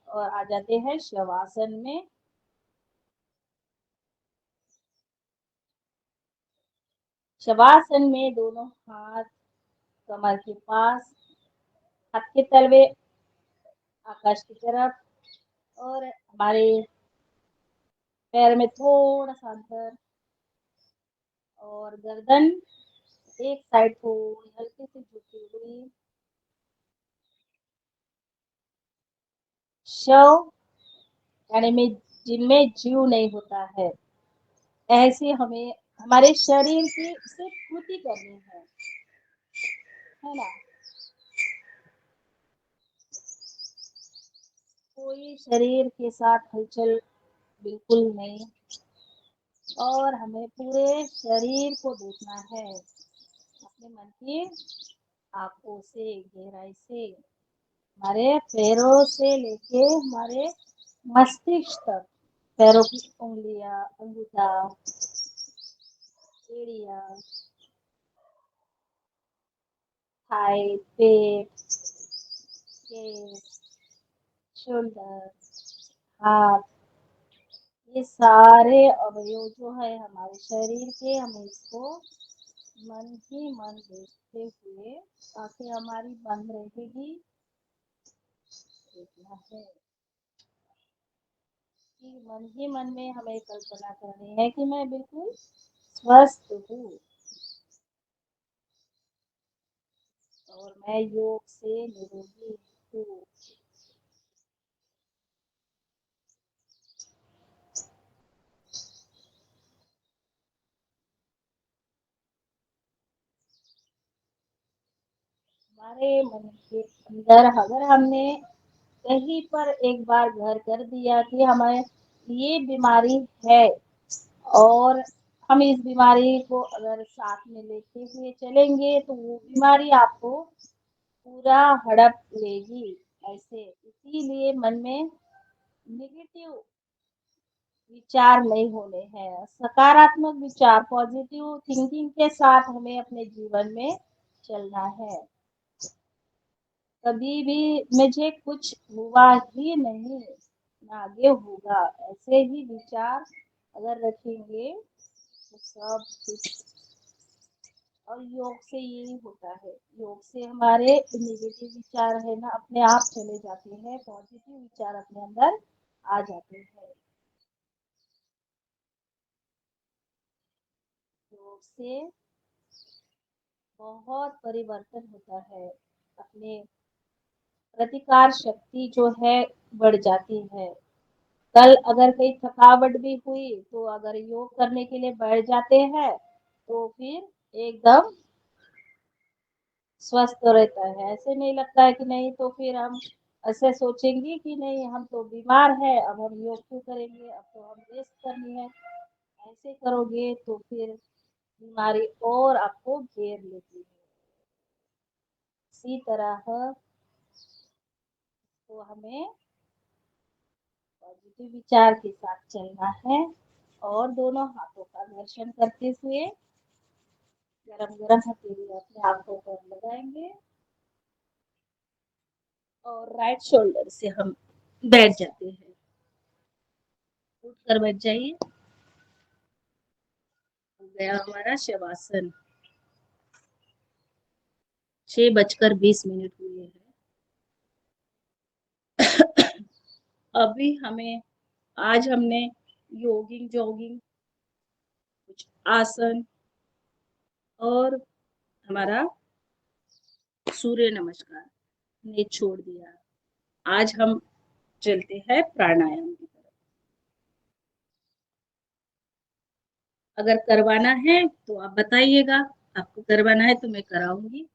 और आ जाते हैं शवासन में। शवासन में दोनों हाथ कमर के पास, हाथ के तलवे आकाश की तरफ और हमारे पैर में थोड़ा सा अंतर और गर्दन एक साइड थोड़ी हल्की सी झुकी हुई। शव यानी में जिनमें जीव नहीं होता है, ऐसे हमें हमारे शरीर की सिर्फ कृति करनी है ना। कोई शरीर के साथ हलचल बिल्कुल नहीं और हमें पूरे शरीर को देखना है अपने मन की आंखों से, गहराई से, हमारे पैरों से लेके हमारे मस्तिष्क तक। पैरों की उंगलियां, अंगूठा, एड़ियां, थाई, पेट, केस, शोल्डर, हाथ, ये सारे अवयव जो है हमारे शरीर के, हमें इसको मन ही मन देखते हुए आंखें हमारी बंद रहेगी, देखना है कि मन ही मन में हमें कल्पना करनी है कि मैं बिल्कुल स्वस्थ हूँ और मैं योग से निरोगी हूँ। हमारे मन के अंदर अगर हमने कहीं पर एक बार घर कर दिया कि हमें ये बीमारी है और हम इस बीमारी को अगर साथ में लेते हुए चलेंगे तो वो बीमारी आपको पूरा हड़प लेगी। ऐसे इसीलिए मन में नेगेटिव विचार नहीं होने हैं, सकारात्मक विचार, पॉजिटिव थिंकिंग के साथ हमें अपने जीवन में चलना है। कभी भी मुझे कुछ हुआ ही नहीं, ना आगे होगा, ऐसे ही विचार अगर रखेंगे तो सब कुछ। और योग से यही होता है, योग से हमारे नेगेटिव विचार है ना अपने आप चले जाते हैं, पॉजिटिव विचार अपने अंदर आ जाते हैं। योग से बहुत परिवर्तन होता है, अपने प्रतिकार शक्ति जो है बढ़ जाती है। कल अगर कहीं थकावट भी हुई तो अगर योग करने के लिए बैठ जाते हैं तो फिर एकदम स्वस्थ रहता है। ऐसे नहीं लगता है कि नहीं, तो फिर हम ऐसे सोचेंगे कि नहीं हम तो बीमार है, अब हम योग क्यों करेंगे, अब तो हम रेस्ट करनी है। ऐसे करोगे तो फिर बीमारी और आपको घेर लेती है। इसी तरह तो हमें पॉजिटिव विचार के साथ चलना है और दोनों हाथों का घर्षण करते हुए गरम गरम हथेली अपने आंखों पर लगाएंगे और राइट शोल्डर से हम बैठ जाते हैं। उठ कर बैठ जाइए। हो गया हमारा शवासन। 6:20 हुए हैं। अभी हमें आज हमने योगिंग जॉगिंग, कुछ आसन और हमारा सूर्य नमस्कार ने छोड़ दिया। आज हम चलते हैं प्राणायाम की तरफ। अगर करवाना है तो आप बताइएगा, आपको करवाना है तो मैं कराऊंगी।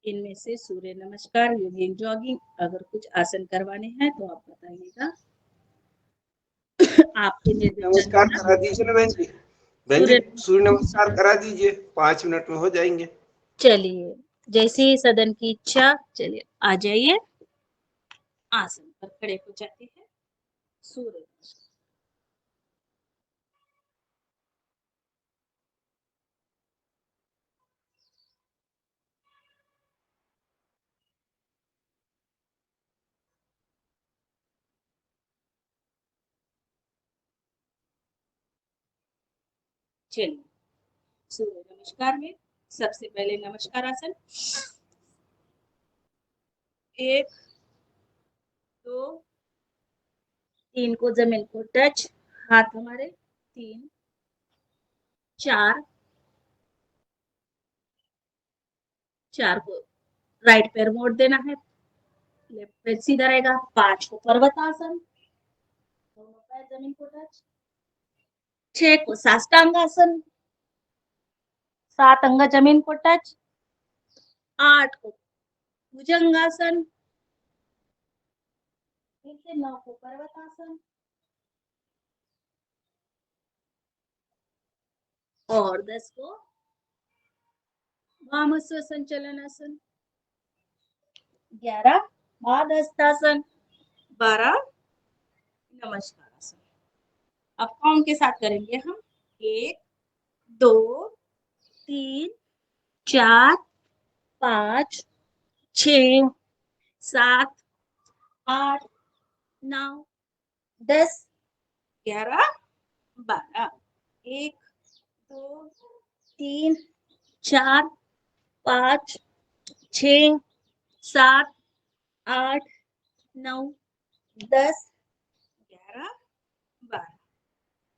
इनमें से सूर्य नमस्कार, योगिंग, जॉगिंग, अगर कुछ आसन करवाने हैं तो आप बताइएगा। आपके निर्देश नमस्कार करा दीजिए ना बहन जी। बहन जी सूर्य सूर्य नमस्कार करा दीजिए, 5 मिनट में हो जाएंगे। चलिए, जैसे ही सदन की इच्छा, चलिए आ जाइए, आसन पर खड़े हो जाते हैं। सूर्य नमस्कार। चलिए, सूर्य नमस्कार में सबसे पहले नमस्कार आसन, 1 2 3 को जमीन को टच, हाथ हमारे 3 4 4 को राइट पैर मोड़ देना है, लेफ्ट पैर सीधा रहेगा। 5 को पर्वतासन, दोनों पैर जमीन को टच। 6 को साष्टांगासन, 7 अंग जमीन को टच। 8 को भुजंगासन, फिर से 9 को पर्वतासन और 10 को वामस्व संचलनासन, 11 पादहस्तासन, 12 नमस्कार आसन। अब काउंट के साथ करेंगे हम, 1 2 3 4 5 6 7 8 9 10 11 12 1 2 3 4 5 6 7 8 9 10 11 12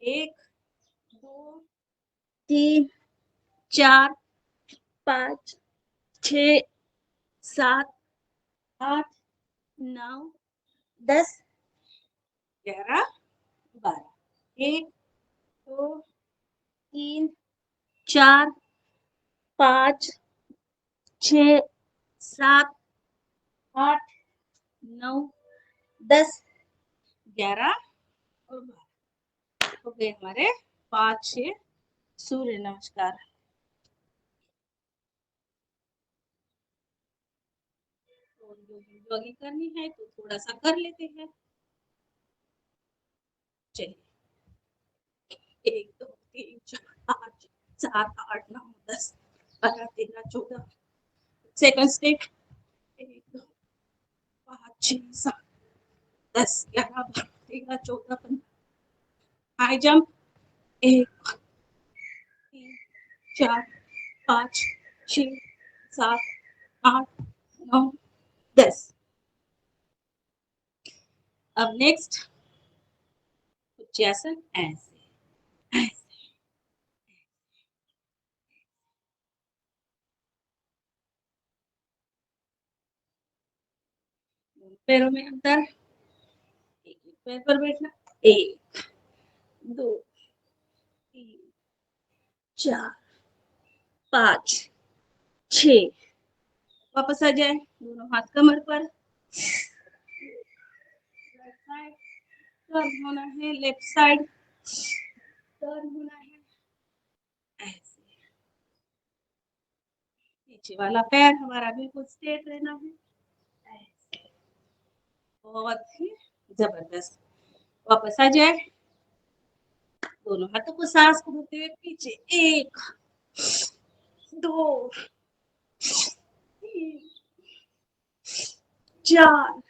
1 2 3 4 5 6 7 8 9 10 11 12 1 2 3 4 5 6 7 8 9 10 11 और 12 हो गए हमारे 5-6 सूर्य नमस्कार। जॉगिंग करनी है तो थोड़ा सा कर लेते हैं। चलिए, 1 2 3 4 5 7 8 9 10 12 13 14 सेकंड स्टेप, 1 2 5 6 7 10 11 12 13 14 15 हाई जंप, 1 3 4 5 6 7 8 9 10। अब नेक्स्ट उच्चासन, ऐसे ऐसे पैरों में अंतर, एक पैर पर बैठना, 1 2 3 4 5 6 वापस आ जाए, दोनों हाथ कमर पर, राइट साइड टर्न होना है, लेफ्ट साइड टर्न होना है, ऐसे नीचे वाला पैर हमारा बिल्कुल स्ट्रेट रहना है, ऐसे बहुत ही जबरदस्त। वापस आ जाए, दोनों हाथों को सांस को भरते हुए पीछे, 1 2 3 4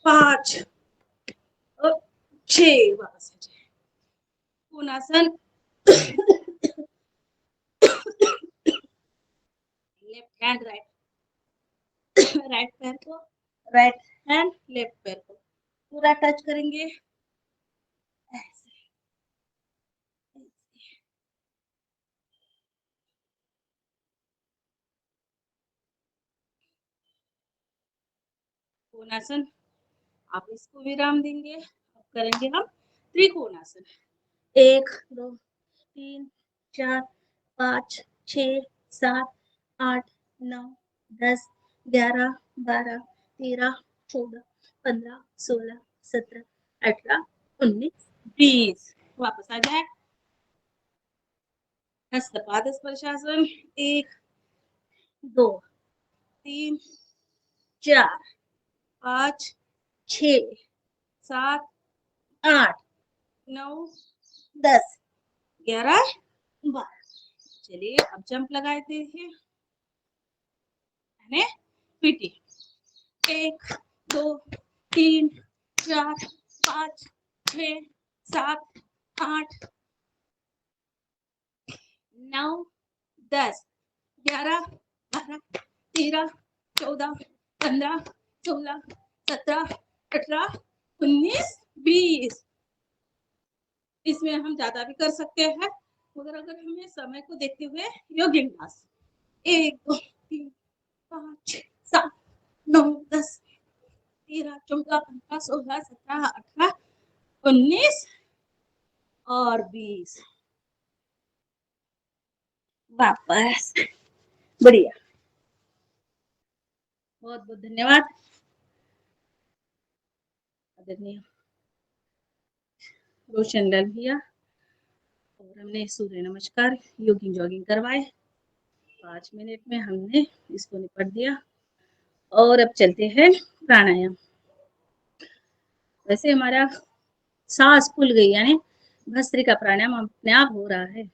5 और 6 वापस आ जाए, कोणासन, लेफ्ट हैंड राइट पैर को, राइट हैंड लेफ्ट पैर को पूरा टच करेंगे, ऐसे कोणासन। आप इसको विराम देंगे, अब करेंगे हम त्रिकोणासन, 1 2 3 4 5 6 7 8 9, 10, 11, 12, 13, 14, 15, 16, 17, 18, 19, 20। वापस आ जाए। हस्तपाद स्पर्शासन। 1, 2, 3, 4, 5, 6, 7, 8, 9, 10, 11, 12। चलिए अब जंप लगाते हैं। पीटी। 1, 2, 3, 4, 5, 6, 7, 8, 9, 10, 11, 12, 13, 14, 15, 16, 17, 18, 19, 20। इसमें हम ज्यादा भी कर सकते हैं, मगर अगर हमें समय को देखते हुए योगाभ्यास 1, 2, 3, 5, 6, 7, 9, 10, 13, 14, 15, 16, 17, 18, 19 और 20। वापस। बढ़िया। बहुत बहुत धन्यवाद आदरणीय रोशन लाल भैया। और हमने सूर्य नमस्कार योगिंग जॉगिंग करवाए। 5 मिनट में हमने इसको निपट दिया। और अब चलते हैं प्राणायाम। वैसे हमारा सांस फूल गई, यानी भस्त्रिका प्राणायाम अपने आप हो रहा है।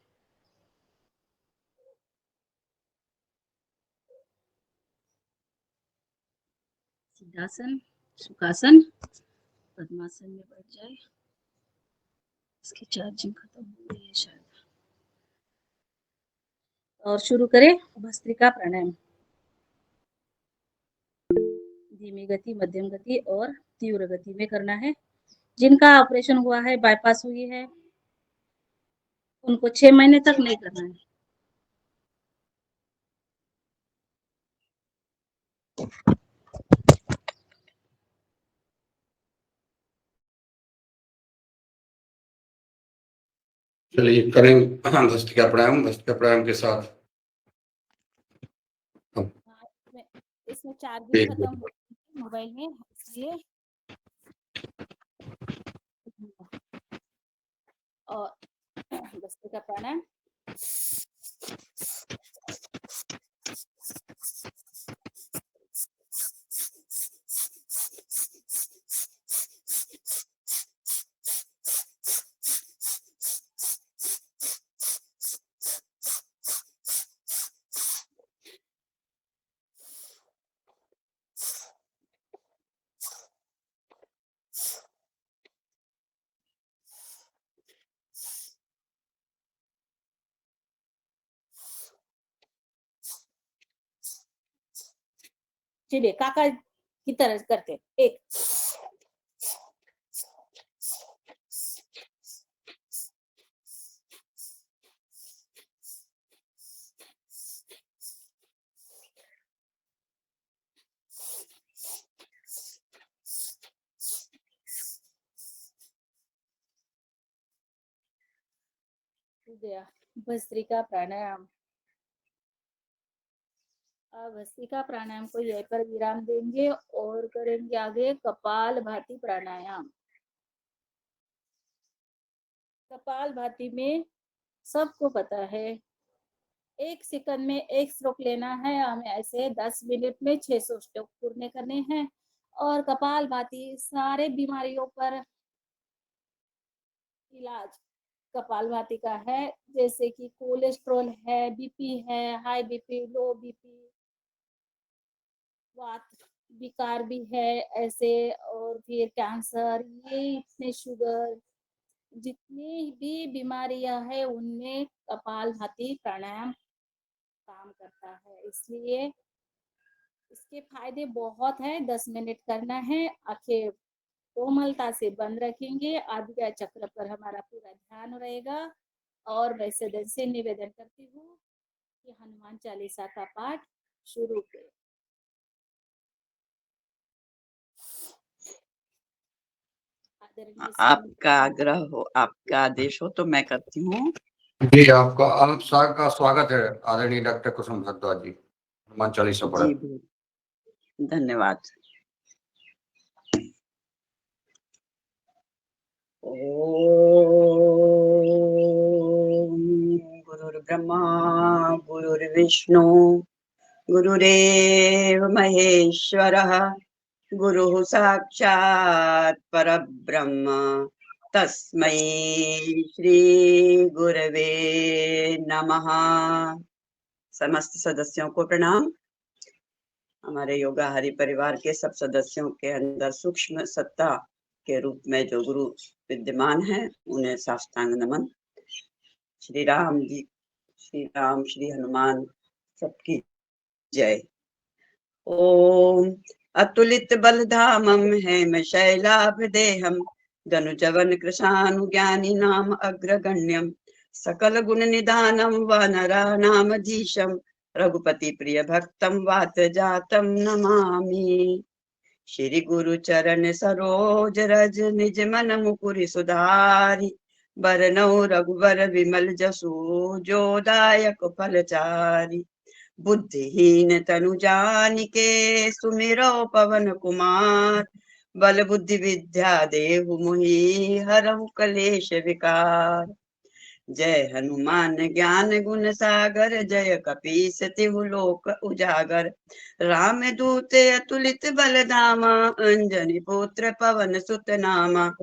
सिद्धासन, सुखासन, पद्मासन में बैठ जाए। इसकी चार्जिंग खत्म हो गई है शायद। और शुरू करें भस्त्रिका प्राणायाम। धीमी गति, मध्यम गति और तीव्र गति में करना है। जिनका ऑपरेशन हुआ है, बाईपास हुई है, उनको 6 महीने तक नहीं करना है। चलिए करें भस्त्रिका प्राणायाम। भस्त्रिका प्राणायाम के साथ इसमें चार्जिंग खत्म हो गई मोबाइल में, इसलिए और भस्त्रिका प्राणायाम चलिए काका की तरह करते। 1, भस्त्रिका प्राणायाम। अब भस्त्रिका प्राणायाम को यहीं पर विराम देंगे और करेंगे आगे कपालभाति प्राणायाम। कपालभाति में सबको पता है 1 सेकंड में 1 स्ट्रोक लेना है। हमें ऐसे 10 मिनट में 600 स्ट्रोक पूरे करने हैं। और कपालभाति सारे बीमारियों पर इलाज कपालभाति का है, जैसे कि कोलेस्ट्रॉल है, बीपी है, हाई बीपी, लो बीपी, वात विकार भी है ऐसे, और फिर कैंसर, ये इतने शुगर, जितनी भी बीमारियां हैं उनमें कपालभाति प्राणायाम काम करता है। इसलिए इसके फायदे बहुत है। 10 मिनट करना है। आंखें कोमलता से बंद रखेंगे। आज्ञा चक्र पर हमारा पूरा ध्यान रहेगा। और मैं सदन से निवेदन करती हूँ कि हनुमान चालीसा का पाठ शुरू करें। आपका आग्रह हो, आपका आदेश हो तो मैं करती हूँ। जी, आपका आप सबका स्वागत है आदरणीय डॉक्टर कुसुम भारद्वाज जी। हनुमान चालीसा पढ़े। जी धन्यवाद। ओम गुरुर्ब्रह्मा गुरुर्विष्णु गुरुरेव महेश्वरः गुरुः साक्षात् परब्रह्म तस्मै श्री गुरवे नमः। समस्त सदस्यों को प्रणाम। हमारे योगा हरि परिवार के सब सदस्यों के अंदर सूक्ष्म सत्ता के रूप में जो गुरु विद्यमान है उन्हें साष्टांग नमन। श्री राम जी, श्री राम, श्री हनुमान सबकी जय। ओम अतुलित बलधामम हेम शैलाभ देहम धनुजवन कृशानुज्ञानी नाम अग्रगण्यम सकल गुण निधानम वानराणामधीशम रघुपति प्रिय भक्तम वात जातम नमामि। श्री गुरु चरण सरोज रज निज मन मुकुरि सुधारि बरनौ रघुवर विमल जसु जो दायक फलचारि। बुद्धिहीन तनु जानिके सुमिरो पवन कुमार बल बुद्धि विद्या देहु मोहि हरहु कलेश विकार। जय हनुमान ज्ञान गुण सागर जय कपीस तिहु लोक उजागर राम दूत अतुलित बल धामा अंजनी पुत्र पवन सुत नामा।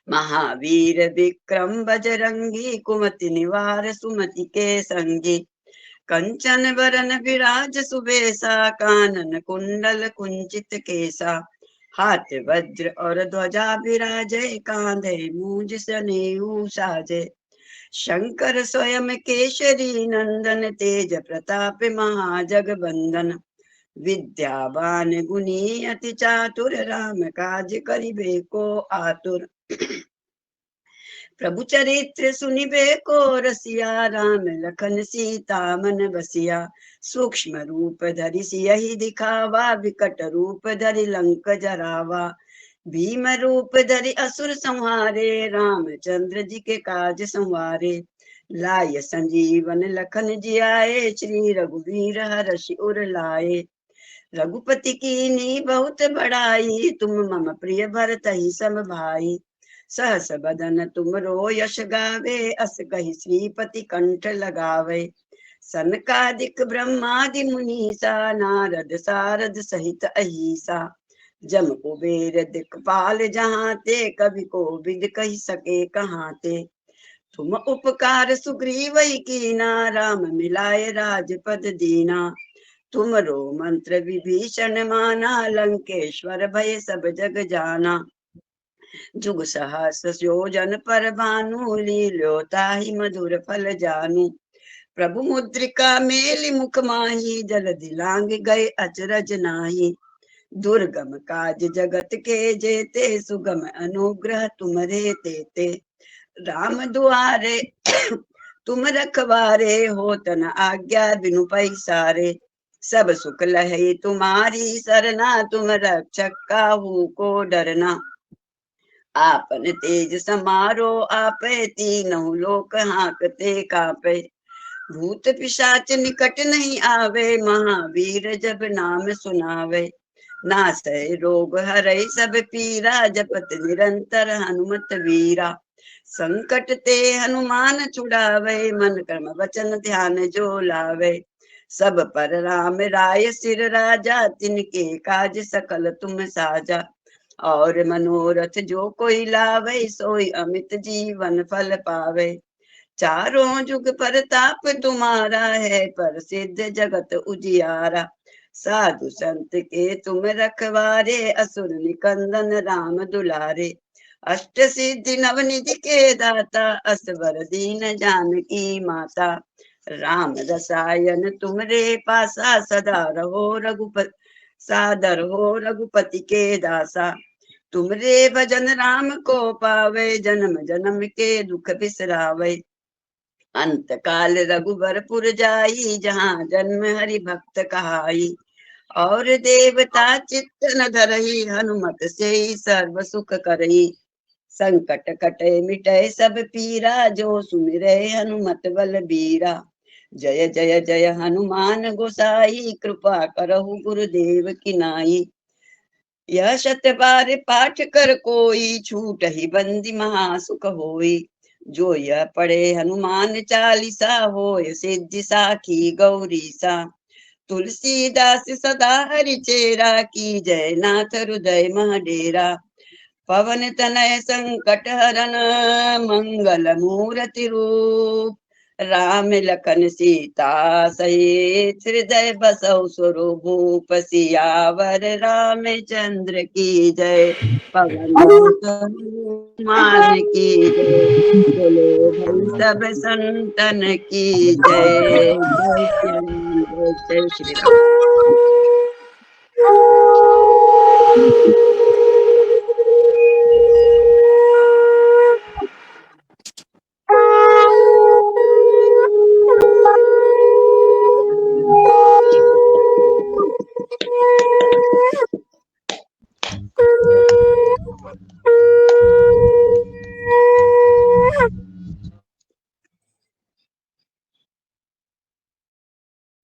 महावीर विक्रम बजरंगी कुमति निवार सुमति के संगी कंचन बरन विराज सुबेसा कानन कुंडल कुंचित केसा हाथ वज्र और ध्वजा विराजय कांधे मूंज सनेऊ साजे। शंकर स्वयं केशरी नंदन तेज प्रताप महाजगबंदन विद्यावान गुणी अति चातुर राम काज करिबे को आतुर। प्रभु चरित्र सुनिबे को रसिया राम लखन सीता मन बसिया। सूक्ष्म रूप धरि सियहि दिखावा विकट रूप धरि लंक जरावा। भीम रूप धरि असुर संहारे रामचंद्र जी के काज संवारे। लाय संजीवन लखन जियाए श्री रघुवीर हर्षि उर लाए। रघुपति कीन्ही बहुत बड़ाई तुम मम प्रिय भरतहि सम भाई। सहस बदन तुमरो यश गावे अस कहि श्रीपति कंठ लगावे। सनकादिक ब्रह्मादि मुनीसा नारद सारद सहित अहीसा। जम कुबेर दिक्पाल जहाँ ते कवि कोविद कहि सके कहाँ ते। तुम उपकार सुग्रीव कीना राम मिलाए राजपद दीना। तुमरो मंत्र विभीषण माना लंकेश्वर भय सब जग जाना। जुग सहस्र योजन पर भानु लील्यो ताहि मधुर फल जानू। प्रभु मुद्रिका मेलि मुख माही जल दिलांग गए अचरज नाही। दुर्गम काज जगत के जेते सुगम अनुग्रह तुम्हारे तेते। राम दुआरे तुम रखवारे होत न आज्ञा बिनु पैसारे। सब सुख लहे तुम्हारी सरना तुम रक्षक काहू को डरना। आपन तेज समारो आपे तीनों लोक हांकते कापे। भूत पिशाच निकट नहीं आवे महावीर जब नाम सुनावे। नासै रोग हरै सब पीरा जपत निरंतर हनुमत वीरा। संकट ते हनुमान छुड़ावे मन कर्म वचन ध्यान जो लावे। सब पर राम राय सिर राजा तिनके काज सकल तुम साजा। और मनोरथ जो कोई लावे सोई अमित जीवन फल पावे। चारों जुग परताप तुम्हारा है प्रसिद्ध जगत उजियारा। साधु संत के तुम रखवारे असुर निकंदन राम दुलारे। अष्ट सिद्धि नवनिधि के दाता असवर दीन जानकी माता। राम रसायन तुमरे पासा सदा रहो रघुपति के दासा। तुमरे भजन राम को पावे जन्म जन्म के दुख बिसरावे। अंत काल रघुबरपुर जाई जहाँ जन्म हरि भक्त कहाई। और देवता चित्त न धरही हनुमत से सर्व सुख करही। संकट कटे मिटे सब पीरा जो सुमिरे हनुमत बल बीरा। जय जय जय हनुमान गोसाई, कृपा करहु गुरुदेव की नाई। यह सत्य बार पाठ कर कोई, छूट ही बंदी महासुख होई। जो यह पढ़े हनुमान चालीसा, होय सिद्धि साखी गौरीसा। तुलसीदास सदा हरिचेरा, की जय नाथ हृदय मह डेरा। पवन तनय संकट हरन, मंगल मूर्ति रूप। राम लखन सीता सहित, हृदय बसौ स्वरूप। सियावर रामचंद्र की जय, पवन सुत हनुमान की जय। बोलो भाई सब संतन की जय। जय श्री राम, जय जय श्री राम।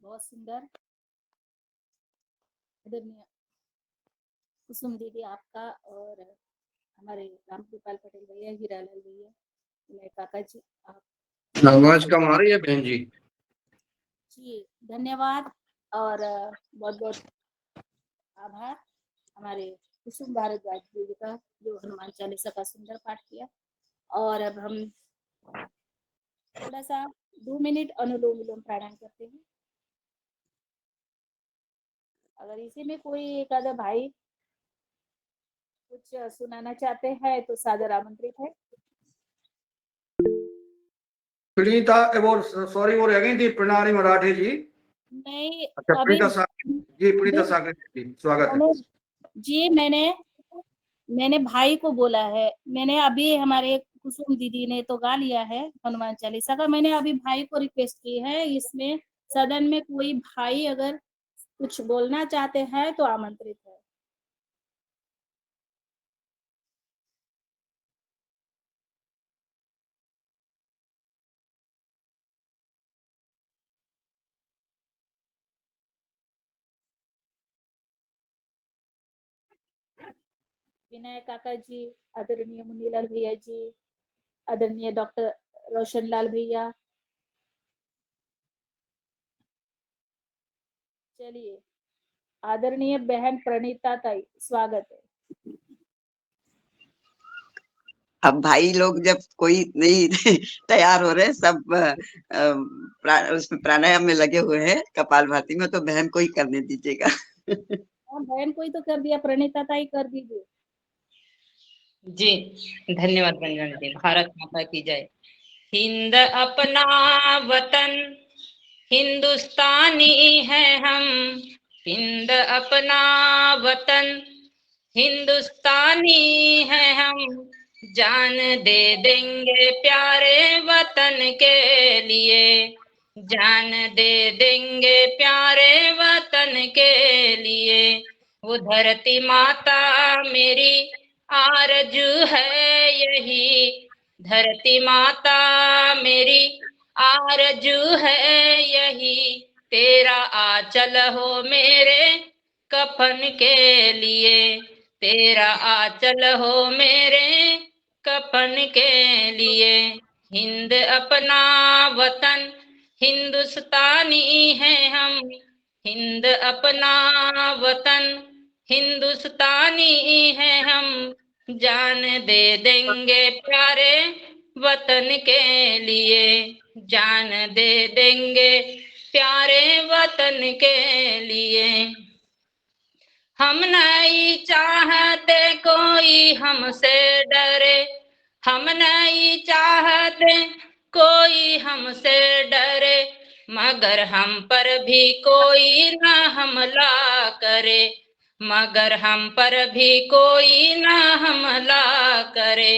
बहुत सुंदर। आदरणीय कुसुम दीदी आपका और हमारे रामकृपाल पटेल भैया, हीरालाल भैया, विनय काका जी, आप आवाज कम आ रही है बहन जी? जी धन्यवाद और बहुत बहुत आभार हमारे कुसुम भारद्वाज दीदी का, जो हनुमान चालीसा का सुंदर पाठ किया। और अब हम थोड़ा सा 2 मिनट अनुलोम विलोम प्राणायाम करते हैं। अगर इसी में कोई एक आधा भाई कुछ सुनाना चाहते हैं तो सादर आमंत्रित है। प्रणीता वो सॉरी वो रह गई थी प्रणाली मराठे जी। नहीं अच्छा अभी प्रणीता सागर जी, प्रणीता सागर जी स्वागत है जी। मैंने भाई को बोला है, मैंने अभी हमारे कुसुम दीदी ने तो गा लिया है हनुमान चालीसा का, मैंने अभी भाई को रिक्वेस्ट की है। इसमें सदन में कोई भाई अगर कुछ बोलना चाहते हैं तो आमंत्रित है। विनय काका जी, आदरणीय मुनीलाल भैया जी, आदरणीय डॉक्टर रोशनलाल भैया, चलिए आदरणीय बहन प्रणीता ताई, स्वागत है। अब भाई लोग जब कोई नहीं तैयार हो रहे, सब उसमें प्राणायाम में लगे हुए हैं कपालभाति में, तो बहन को ही करने दीजिएगा। बहन को ही तो कर दिया, प्रणीता ताई कर दीजिए। जी धन्यवाद रंजन जी। भारत माता की जय। हिंद अपना वतन, हिंदुस्तानी है हम। हिंद अपना वतन, हिंदुस्तानी है हम। जान दे देंगे प्यारे वतन के लिए, जान दे देंगे प्यारे वतन के लिए। वो धरती माता मेरी आरज़ू है यही, धरती माता मेरी आरज़ू है यही। तेरा आंचल हो मेरे कफन के लिए, तेरा आंचल हो मेरे कफन के लिए। हिंद अपना वतन, हिंदुस्तानी है हम। हिंद अपना वतन, हिंदुस्तानी है हम। जान दे देंगे प्यारे वतन के लिए, जान दे देंगे प्यारे वतन के लिए। हम नहीं चाहते कोई हमसे डरे, हम नहीं चाहते कोई हमसे डरे। मगर हम पर भी कोई ना हमला करे, मगर हम पर भी कोई ना हमला करे।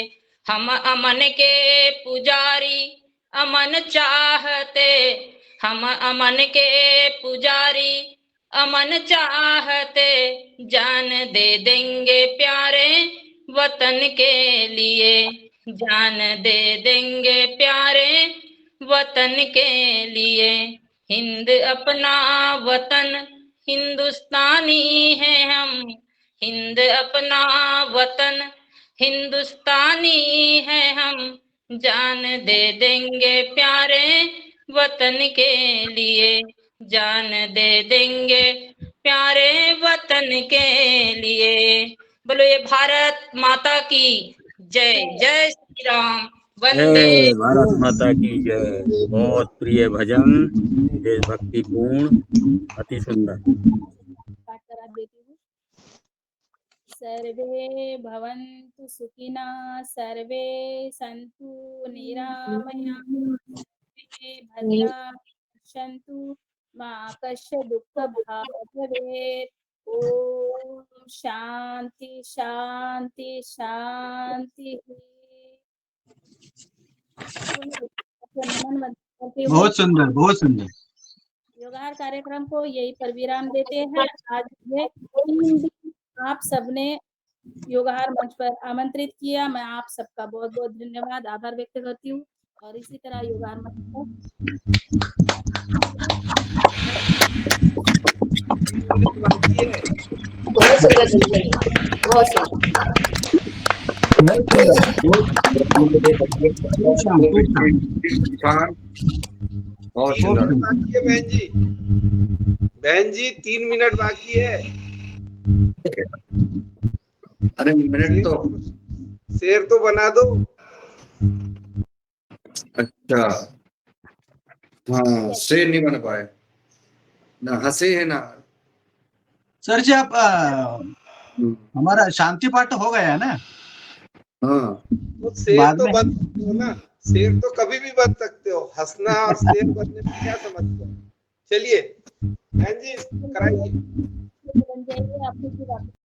हम अमन के पुजारी अमन चाहते, हम अमन के पुजारी अमन चाहते। जान दे देंगे प्यारे वतन के लिए, जान दे देंगे प्यारे वतन के लिए। हिंद अपना वतन हिंदुस्तानी है हम, हिंद अपना वतन हिंदुस्तानी है हम, जान दे देंगे प्यारे वतन के लिए, जान दे देंगे प्यारे वतन के लिए। बोलो ये भारत माता की जय, जय श्री राम, वंदे जय भारत माता की जय। बहुत प्रिय भजन, देशभक्ति पूर्ण, अति सुंदर। पाठ करा देती हूँ। सर्वे भवन्तु सुखिनः, सर्वे सन्तु निरामयाः, सर्वे भद्राणि पश्यन्तु, मा कश्चित् दुःखभाग् भवेत्। ओम शांति शांति शांति। नमन करते हुए बहुत सुंदर, बहुत सुंदर। योगाहार कार्यक्रम को यही पर विराम देते हैं। आज ये 3 दिन आप सबने योगाहार मंच पर आमंत्रित किया, मैं आप सबका बहुत बहुत धन्यवाद आभार व्यक्त करती हूँ। और इसी तरह योगाहार मंच पर बहुत सुंदर, बहुत सुंदर। बहुत 3 सुंदर। मिनट बाकी है बहन जी, बहन जी 3 मिनट बाकी है। अरे मिनट तो शेर तो बना दो। अच्छा, हाँ से नहीं बन पाए ना, हंसे है ना। सर जी आप हमारा शांति पाठ तो हो गया है ना? हाँ तो शेर बाद तो में बन सकते हो ना, शेर तो कभी भी बन सकते हो। हंसना और शेर बनने में क्या समझते हो? चलिए बहन जी कराइए। बन जाइए, आपको